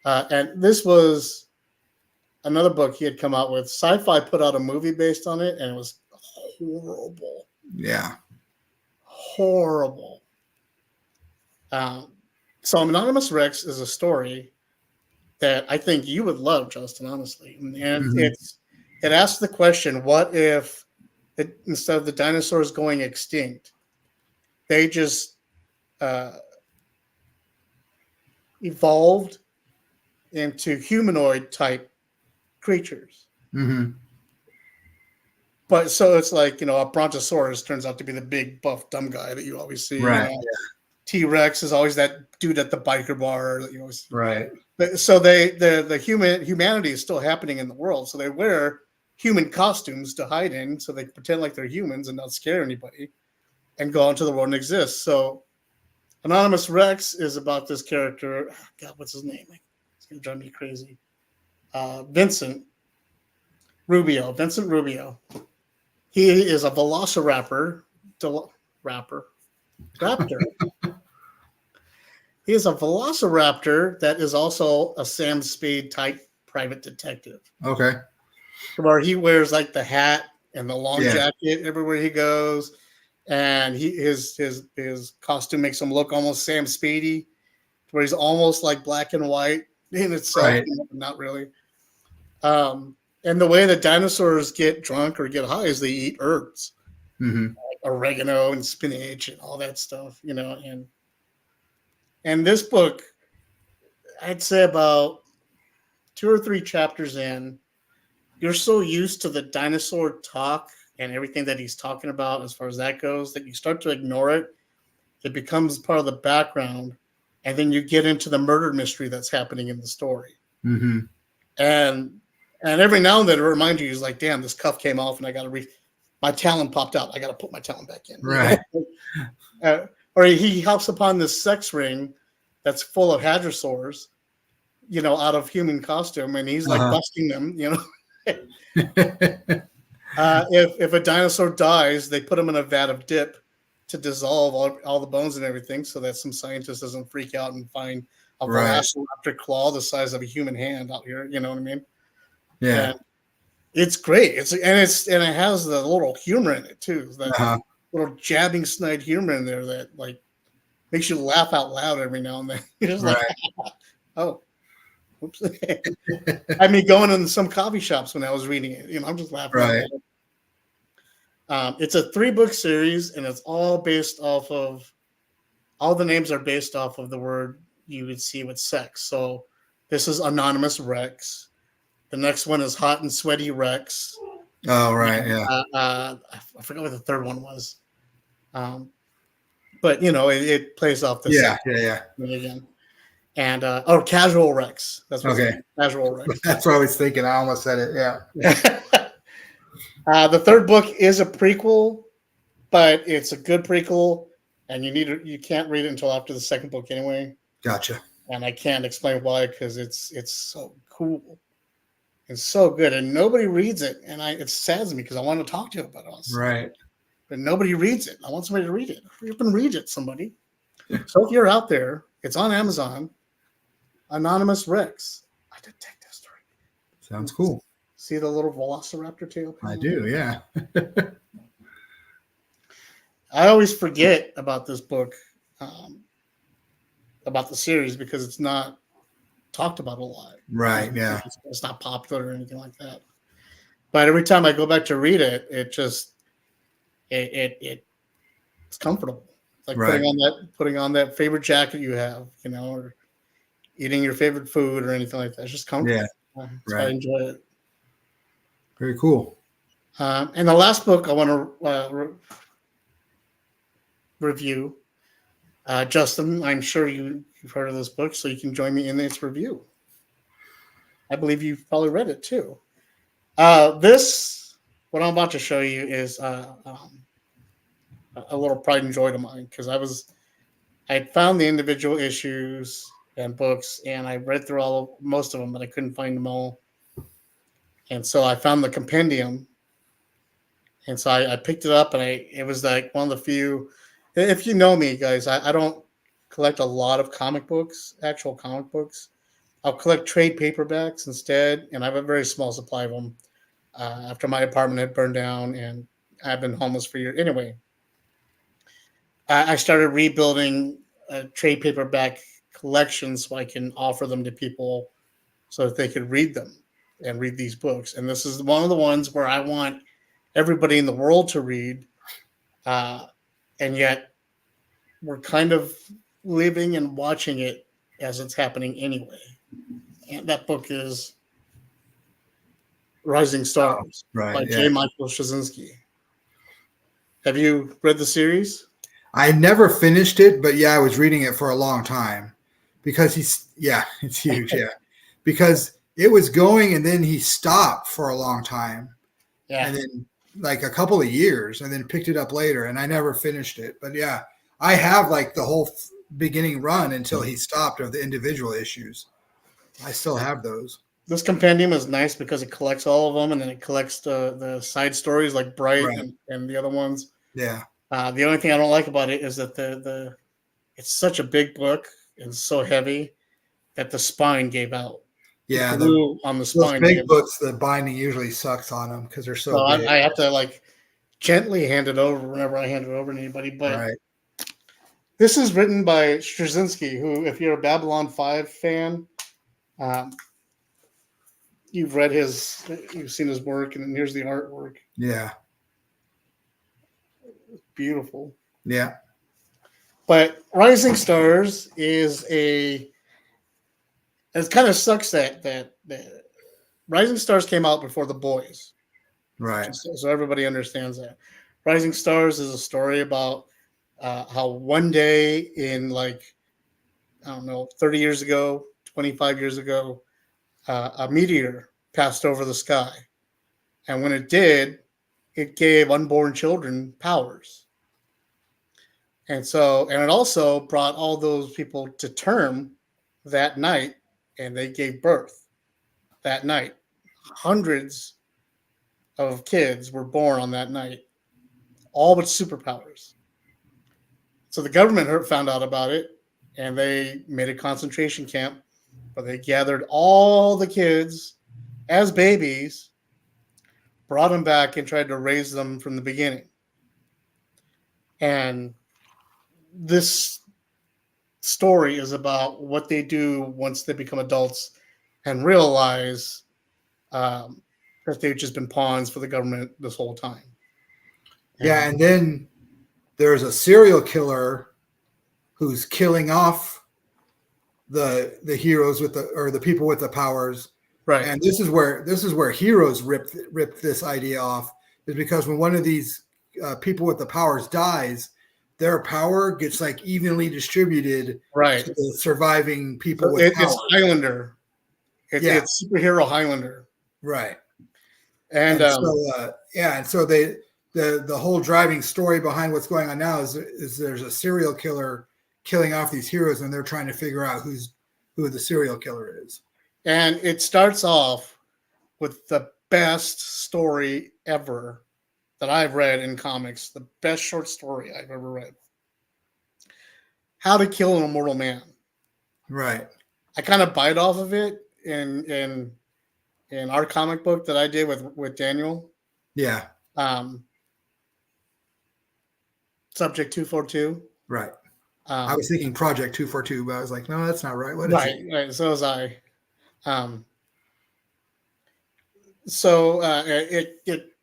And this was another book he had come out with. Sci-Fi put out a movie based on it, and it was horrible. Yeah. Horrible. So Anonymous Rex is a story that I think you would love, Justin, honestly. And it asks the question, what if instead of the dinosaurs going extinct, they just evolved into humanoid type creatures. Mm-hmm. But so it's like, a brontosaurus turns out to be the big buff dumb guy that you always see. Right. T-Rex is always that dude at the biker bar that you always see. Right. So the humanity is still happening in the world. So they wear human costumes to hide in, so they pretend like they're humans and not scare anybody, and go out into the world and exist. So Anonymous Rex is about this character. God, what's his name? It's gonna drive me crazy. Vincent Rubio. He is a velociraptor. Raptor. He is a velociraptor that is also a Sam Spade type private detective. Okay. Where he wears like the hat and the long jacket everywhere he goes, and his costume makes him look almost Sam Spady, where he's almost like black and white in itself, right. Not really. And the way that dinosaurs get drunk or get high is they eat herbs, like oregano and spinach and all that stuff, And this book, I'd say about 2 or 3 chapters in, you're so used to the dinosaur talk and everything that he's talking about as far as that goes that you start to ignore it. It becomes part of the background, and then you get into the murder mystery that's happening in the story. Mm-hmm. And every now and then it reminds you, he's like, damn, this cuff came off and I got to my talon popped out. I got to put my talon back in. Right. Or he hops upon this sex ring that's full of hadrosaurs, out of human costume, and he's like busting them, If a dinosaur dies, they put him in a vat of dip to dissolve all the bones and everything, so that some scientist doesn't freak out and find a velociraptor claw the size of a human hand out here. You know what I mean? Yeah. And it's great. And it has the little humor in it too. That little jabbing snide humor in there that like makes you laugh out loud every now and then. You're just like, oh, oops. I mean, going in some coffee shops when I was reading it, I'm just laughing. Right. It's a 3-book series, and it's all based off of. All the names are based off of the word you would see with sex. So this is Anonymous Rex. The next one is Hot and Sweaty Rex. Oh, right, yeah. I forgot what the third one was. But, it plays off the yeah. Again. And, Casual Rex. That's what Casual Rex. That's what I was thinking. I almost said it, yeah. The third book is a prequel, but it's a good prequel, and you can't read it until after the second book anyway. Gotcha. And I can't explain why, because it's so cool. It's so good, and nobody reads it, and it saddens me because I want to talk to you about it. Right. But nobody reads it. I want somebody to read it. You can read it, somebody. So if you're out there, it's on Amazon. Anonymous Rex, a detective story. Sounds cool. See the little velociraptor tail? I do, yeah. I always forget about this book, about the series, because it's not talked about a lot. Right, yeah. It's not popular or anything like that. But every time I go back to read it, it just it's comfortable. It's like putting on that favorite jacket you have, or eating your favorite food or anything like that. It's just comfortable. Yeah, I enjoy it. Very cool. And the last book I want to review, Justin, I'm sure you've heard of this book, so you can join me in its review. I believe you've probably read it too. What I'm about to show you is a little pride and joy to mine, because I found the individual issues and books, and I read through most of them, but I couldn't find them all. And so I found the compendium, and so I picked it up, and it was like one of the few. If you know me, guys, I don't collect a lot of comic books, actual comic books. I'll collect trade paperbacks instead, and I have a very small supply of them. After my apartment had burned down, and I've been homeless for years. Anyway, I started rebuilding a trade paperback collection so I can offer them to people so that they could read them and read these books. And this is one of the ones where I want everybody in the world to read, and yet we're kind of living and watching it as it's happening anyway. And that book is Rising Stars by J. Michael Straczynski. Have you read the series? I never finished it, but yeah, I was reading it for a long time because it's huge. Yeah. Because it was going and then he stopped for a long time. Yeah. And then like a couple of years and then picked it up later and I never finished it. But yeah, I have like the whole beginning run until he stopped of the individual issues. I still have those. This compendium is nice because it collects all of them and then it collects the side stories like Bright and the other ones. Yeah. The only thing I don't like about it is that it's such a big book and so heavy that the spine gave out. Yeah, on the spine. Those big books, the binding usually sucks on them because they're so big. I have to like gently hand it over whenever I hand it over to anybody. But this is written by Straczynski, who, if you're a Babylon 5 fan, you've seen his work, and here's the artwork. Yeah. Beautiful. Yeah. But Rising Stars is it kind of sucks that Rising Stars came out before The Boys. Right. So everybody understands that. Rising Stars is a story about how one day in 30 years ago, 25 years ago, a meteor passed over the sky. And when it did, it gave unborn children powers. And it also brought all those people to term that night, and they gave birth that night. Hundreds of kids were born on that night, all with superpowers. So the government found out about it, and they made a concentration camp where they gathered all the kids as babies, brought them back, and tried to raise them from the beginning. And this story is about what they do once they become adults and realize that they've just been pawns for the government this whole time. And then there's a serial killer who's killing off the heroes or the people with the powers. Right. And this is where heroes ripped this idea off, is because when one of these people with the powers dies, their power gets like evenly distributed to the surviving people with power. It's Highlander. It's superhero Highlander. Right. And so the whole driving story behind what's going on now is there's a serial killer killing off these heroes, and they're trying to figure out who the serial killer is. And it starts off with the best story ever that I've read in comics, the best short story I've ever read. How to Kill an Immortal Man. Right. I kind of bite off of it in our comic book that I did with Daniel. Yeah. Subject 242. Right. I was thinking Project 242, but I was like, no, that's not right. What is it? Right. So was I.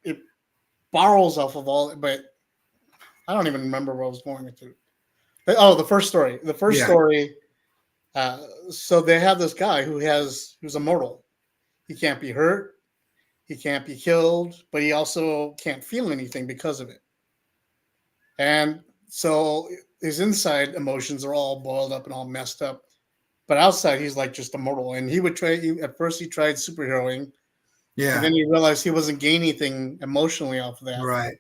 It borrows off of all, but I don't even remember where I was going to. But, the first story. The first story. So they have this guy who's immortal. He can't be hurt. He can't be killed, but he also can't feel anything because of it. And so his inside emotions are all boiled up and all messed up. But outside, he's like just immortal. And at first he tried superheroing. Yeah. And then he realized he wasn't gaining anything emotionally off of that. Right.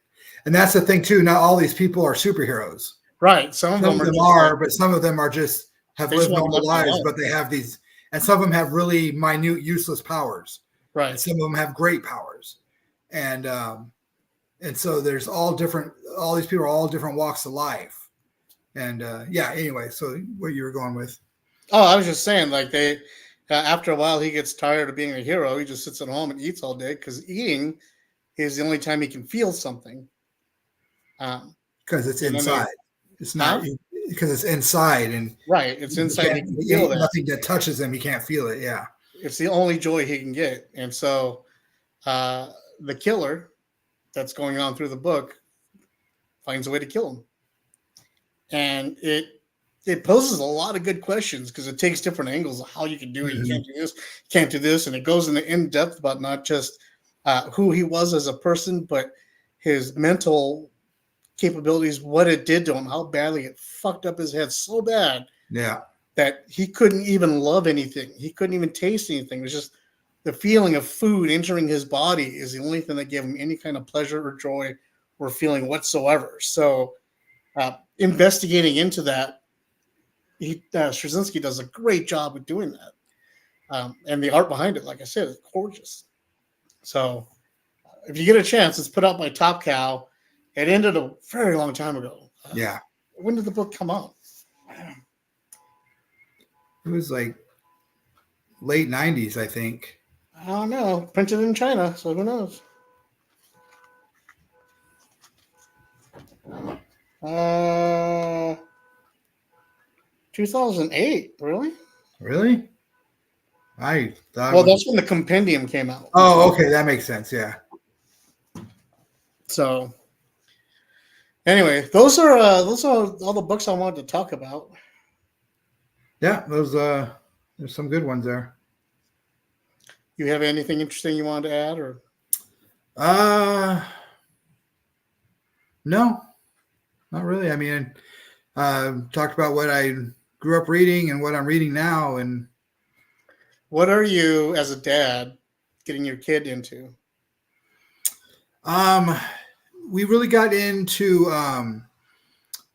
And that's the thing, too. Not all these people are superheroes. Right. Some of them are, but some of them are just have lived normal lives, but they have these, and some of them have really minute, useless powers. Right. And some of them have great powers. And so there's all these people are all different walks of life. And yeah, anyway, so what you were going with? Oh, I was just saying, like after a while, he gets tired of being a hero. He just sits at home and eats all day because eating is the only time he can feel something. Because it's And then they, inside. It's not huh? because it's inside, and Right. It's he inside. He can't. can feel that. Nothing that touches him, he can't feel it. Yeah. It's the only joy he can get. And so the killer that's going on through the book finds a way to kill him. And it poses a lot of good questions because it takes different angles of how you can do it. You Mm-hmm. can't do this, you can't do this, and it goes into in depth about not just who he was as a person, but his mental capabilities, what it did to him, how badly it fucked up his head so bad Yeah. that he couldn't even love anything. He couldn't even taste anything. It was just the feeling of food entering his body is the only thing that gave him any kind of pleasure or joy or feeling whatsoever. So investigating into that, Straczynski does a great job of doing that. And the art behind it, like I said, is gorgeous. So if you get a chance, it's put out by Top Cow. It ended a very long time ago. Yeah. When did the book come out? It was like late '90s, I think. I don't know. Printed in China, so who knows? Uh, 2008. Really? Really? I thought it Well, was. that's when the compendium came out. Oh, okay, that makes sense. Yeah. So anyway, those are all the books I wanted to talk about. Yeah, those there's some good ones there. You have anything interesting you wanted to add, or Uh no, not really. I mean, talked about what I grew up reading and what I'm reading now, and what are you as a dad getting your kid into? um we really got into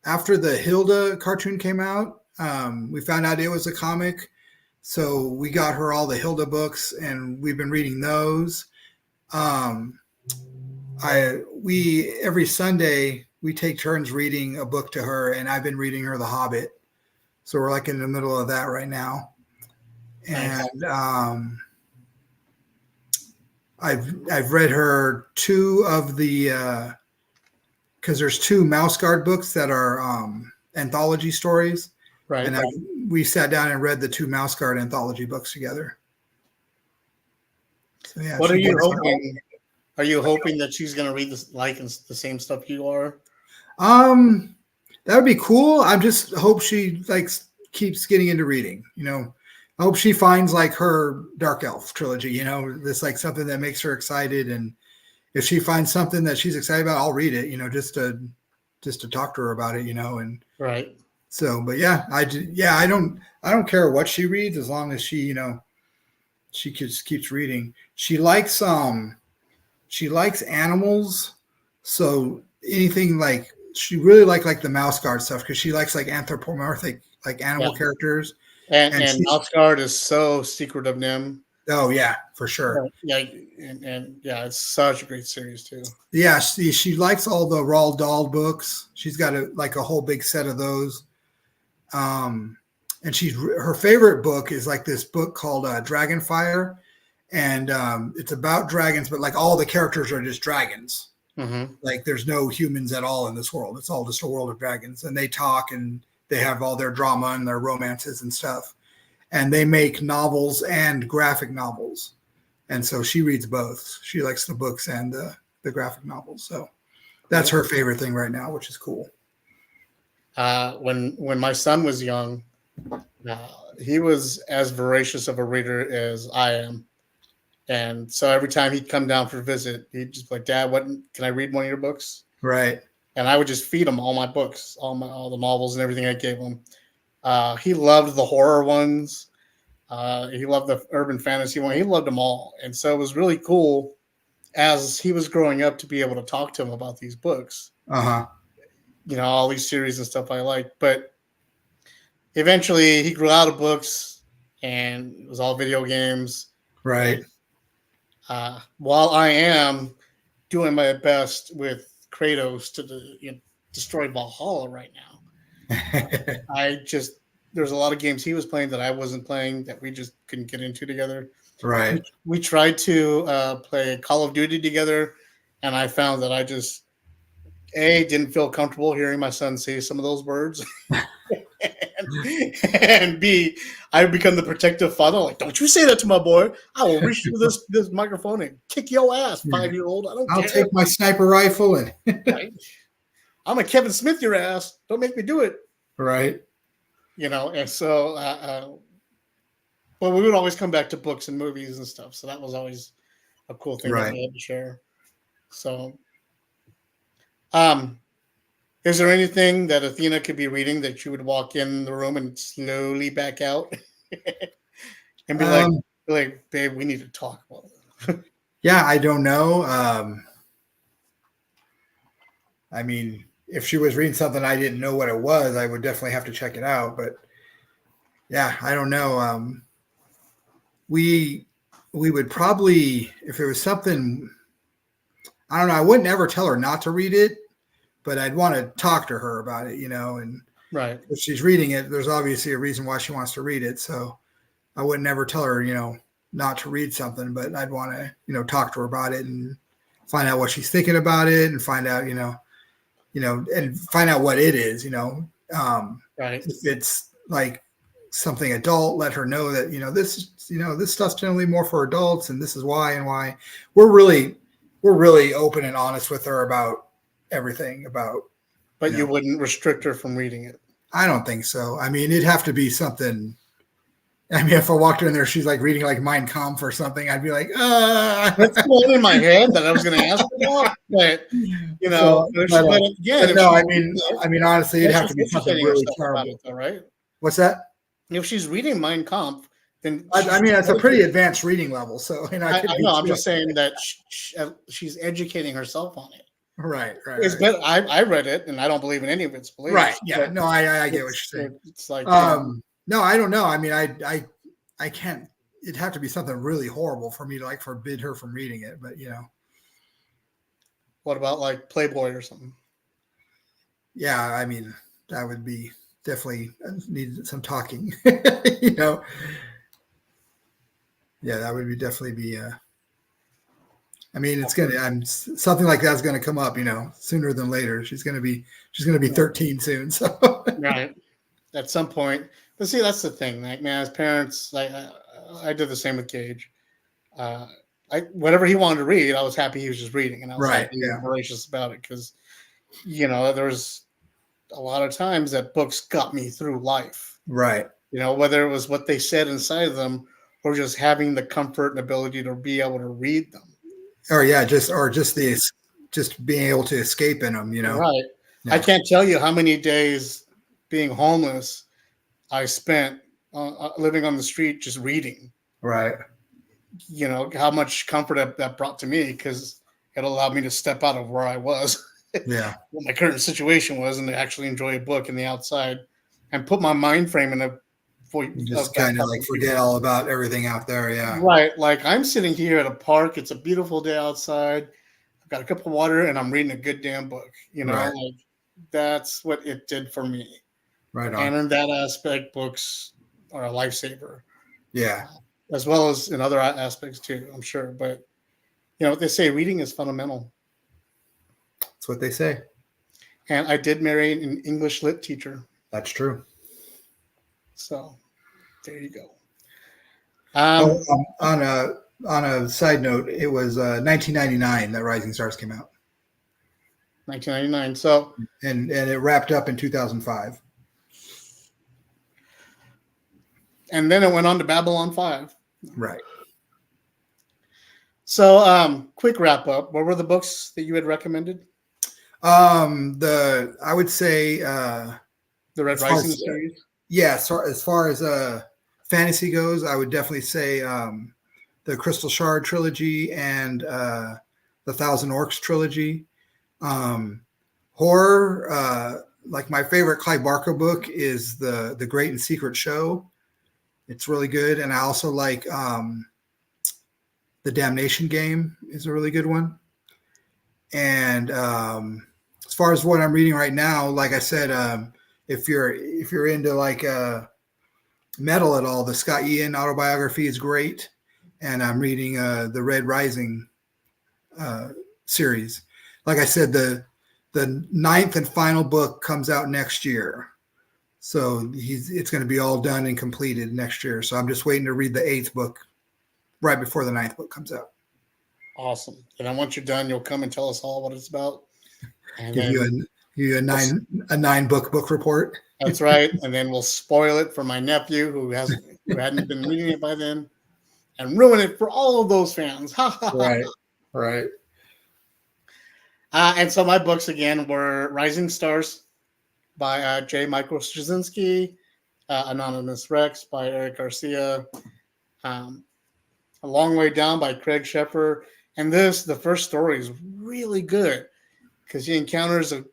after the Hilda cartoon came out. We found out it was a comic, so we got her all the Hilda books, and we've been reading those. Um, I we every Sunday we take turns reading a book to her, and I've been reading her The Hobbit. So we're like in the middle of that right now, Nice. and I've read her two of the because there's two Mouse Guard books that are anthology stories, Right. and we sat down and read the two Mouse Guard anthology books together. So yeah, What are she you gets hoping? Are you hoping that she's going to read this like the same stuff you are? um that would be cool. I just hope she like keeps getting into reading. I hope she finds like her Dark Elf trilogy. This like something that makes her excited, and if she finds something that she's excited about, I'll read it. Just to talk to her about it. And Right. so, but yeah, I don't care what she reads as long as she just keeps reading. She likes animals, so anything like she really like the Mouse Guard stuff because she likes like anthropomorphic like Yeah. animal characters, And and Mouseguard is so secret of Nim. oh yeah, for sure. Yeah, and yeah, it's such a great series too. Yeah, she likes all the Roald Dahl books. She's got a whole big set of those. And her favorite book is like this book called Dragonfire, and it's about dragons, but like all the characters are just dragons. Mm-hmm. Like there's no humans at all in this world. It's all just a world of dragons, and they talk and they have all their drama and their romances and stuff. And they make novels and graphic novels. And so she reads both. She likes the books and the graphic novels. So that's her favorite thing right now, which is cool. When my son was young, he was as voracious of a reader as I am. And so every time he'd come down for a visit, he'd just be like, "Dad, what can I read one of your books?" Right. And I would just feed him all my books, all the novels and everything I gave him. He loved the horror ones. He loved the urban fantasy one. He loved them all. And so it was really cool as he was growing up to be able to talk to him about these books. Uh-huh. All these series and stuff I liked. But eventually he grew out of books and it was all video games. Right. While I am doing my best with Kratos to destroy Valhalla right now, There's a lot of games he was playing that I wasn't playing that we just couldn't get into together. Right. We tried to play Call of Duty together, and I found that I just didn't feel comfortable hearing my son say some of those words, and B, I become the protective father. Like, don't you say that to my boy! I will reach through this microphone and kick your ass, 5-year-old. I don't I'll care. take my sniper rifle and Right? I'm a Kevin Smith your ass. Don't make me do it. right. And so, but we would always come back to books and movies and stuff. So that was always a cool thing that we had to share. So, is there anything that Athena could be reading that you would walk in the room and slowly back out and be like, babe, we need to talk about it? Yeah, I don't know. I mean, if she was reading something I didn't know what it was, I would definitely have to check it out. But yeah, I don't know. We would probably, if it was something, I don't know, I wouldn't ever tell her not to read it, but I'd want to talk to her about it, and right. If she's reading it, there's obviously a reason why she wants to read it. So I would never tell her, not to read something, but I'd want to, talk to her about it and find out what she's thinking about it and find out, and find out what it is, right. If it's like something adult, let her know that, this stuff's generally more for adults and this is why and why. We're really open and honest with her about everything about. But you wouldn't restrict her from reading it. I don't think so. I mean, it'd have to be something. I mean, if I walked her in there, she's like reading like Mein Kampf or something, I'd be like, That's the one in my head that I was going to ask about. But I mean, honestly, it'd have to be something really terrible, it, though, right? What's that? If she's reading Mein Kampf, then I mean, it's a pretty advanced reading level. So, I know. I'm just saying that she's educating herself on it. Right. But I read it, and I don't believe in any of its beliefs. Right. Yeah. No, I get what you're saying. It's like, no, I don't know. I mean, I can't. It'd have to be something really horrible for me to like forbid her from reading it. But what about like Playboy or something? Yeah, I mean, that would be definitely need some talking. Yeah, that would definitely be. I mean, something like that's going to come up, sooner than later. She's going to be 13 soon. So right, at some point. But see, that's the thing. Like, man, as parents, like I did the same with Gage. Whatever he wanted to read, I was happy he was just reading, and I was voracious about it because, there's a lot of times that books got me through life. Right. Whether it was what they said inside of them or just having the comfort and ability to be able to read them. Or just being able to escape in them, Right. Yeah. I can't tell you how many days being homeless I spent living on the street just reading. Right. How much comfort that brought to me because it allowed me to step out of where I was. Yeah. What my current situation was and to actually enjoy a book in the outside and put my mind frame in a just kind of like forget all about everything out there. Yeah. Right. Like I'm sitting here at a park. It's a beautiful day outside. I've got a cup of water and I'm reading a good damn book. Right. Like that's what it did for me. Right on. And in that aspect, books are a lifesaver. Yeah. As well as in other aspects too, I'm sure. But what they say, reading is fundamental. That's what they say. And I did marry an English lit teacher. That's true. So there you go. On a side note, it was 1999 that Rising Stars came out. 1999. So and it wrapped up in 2005. And then it went on to Babylon 5. Right. So quick wrap up. What were the books that you had recommended? I would say the Red Rising series. Yeah, so as far as fantasy goes, I would definitely say the Crystal Shard trilogy and the Thousand Orcs trilogy. Horror, like my favorite Clive Barker book is the Great and Secret Show. It's really good, and I also like the Damnation Game is a really good one. And as far as what I'm reading right now, like I said, if you're into like metal at all, the Scott Ian autobiography is great, and I'm reading the Red Rising series. Like I said, the ninth and final book comes out next year, so it's going to be all done and completed next year. So I'm just waiting to read the 8th book right before the 9th book comes out. Awesome. And then once you're done, you'll come and tell us all what it's about. And Give then you a 9 book report. That's right. And then we'll spoil it for my nephew who hadn't been reading it by then, and ruin it for all of those fans. Right. And so my books again were Rising Stars by J. Michael Straczynski, Anonymous Rex by Eric Garcia, A Long Way Down by Craig Sheffer. And the first story is really good because he encounters a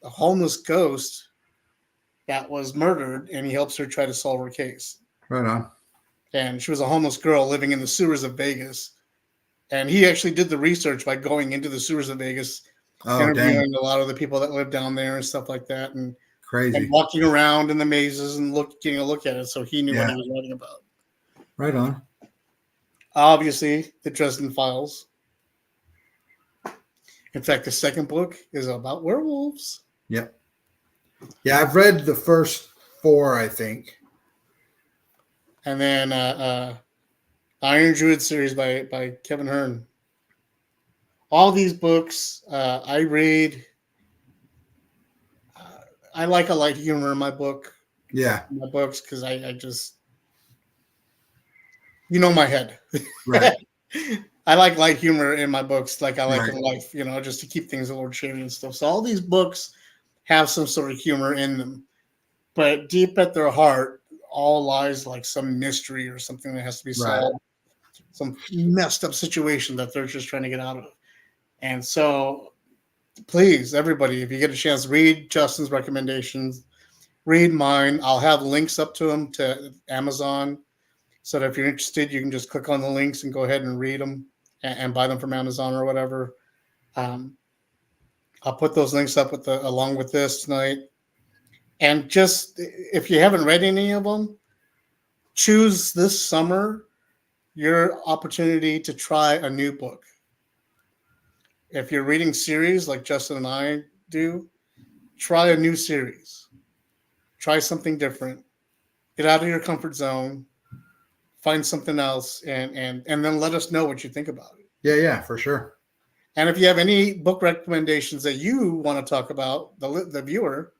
homeless ghost that was murdered, and he helps her try to solve her case. Right on. And she was a homeless girl living in the sewers of Vegas. And he actually did the research by going into the sewers of Vegas, interviewing a lot of the people that live down there and stuff like that, and walking around in the mazes and getting a look at it, so he knew what he was writing about. Right on. Obviously, the Dresden Files. In fact, the second book is about werewolves. Yep. Yeah, I've read the first 4, I think. And then Iron Druid series by Kevin Hearn. All these books I read. I like a light humor in my book. Yeah. In my books, because I just, my head. Right. I like light humor in my books, like I like in life, just to keep things a little cheery and stuff. So all these books have some sort of humor in them, but deep at their heart, all lies like some mystery or something that has to be solved, some messed up situation that they're just trying to get out of. And so, please, everybody, if you get a chance, read Justin's recommendations, read mine. I'll have links up to them to Amazon, so that if you're interested, you can just click on the links and go ahead and read them and buy them from Amazon or whatever. I'll put those links up along with this tonight. And just, if you haven't read any of them, choose this summer your opportunity to try a new book. If you're reading series like Justin and I do, try a new series. Try something different. Get out of your comfort zone. Find something else, and then let us know what you think about it. Yeah, for sure. And if you have any book recommendations that you want to talk about, the viewer,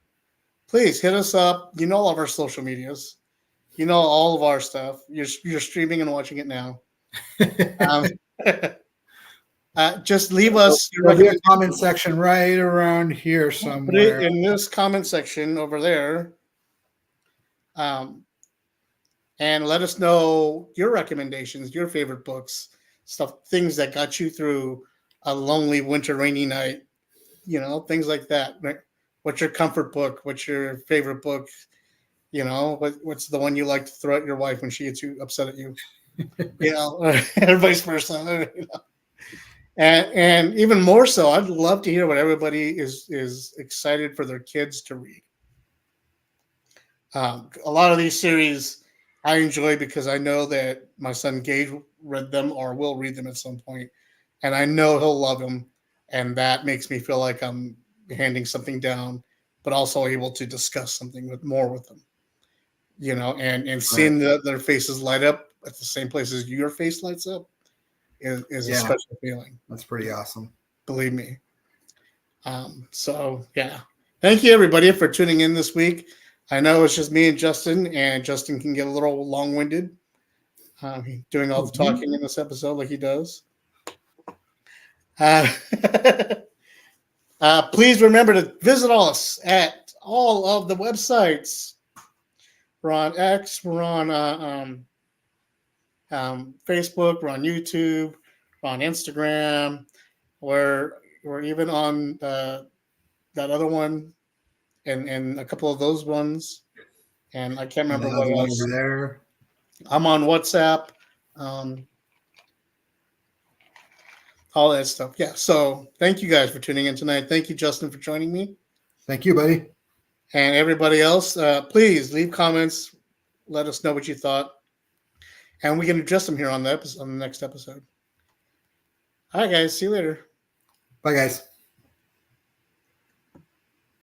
please hit us up. You know all of our social medias. You know all of our stuff. You're streaming and watching it now. Just leave us. There'll be a comment section right around here somewhere. Put it in this comment section over there. And let us know your recommendations, your favorite books, things that got you through a lonely winter rainy night, things like that. What's your comfort book? What's your favorite book? What's the one you like to throw at your wife when she gets upset at you? And vice versa. And even more so, I'd love to hear what everybody is excited for their kids to read. A lot of these series I enjoy because I know that my son Gage read them or will read them at some point, and I know he'll love them, and that makes me feel like I'm handing something down, but also able to discuss something more with them, and seeing their faces light up at the same place as your face lights up is a special feeling. That's pretty awesome. Believe me. So yeah, thank you everybody for tuning in this week. I know it's just me and Justin can get a little long-winded doing all the talking in this episode like he does. Please remember to visit us at all of the websites. We're on X, we're on Facebook, we're on YouTube, we're on Instagram, we're even on that other one. And a couple of those ones, and I can't remember what else. Over there. I'm on WhatsApp, all that stuff. Yeah. So thank you guys for tuning in tonight. Thank you, Justin, for joining me. Thank you, buddy. And everybody else, please leave comments. Let us know what you thought. And we can address them here on the next episode. All right, guys. See you later. Bye, guys.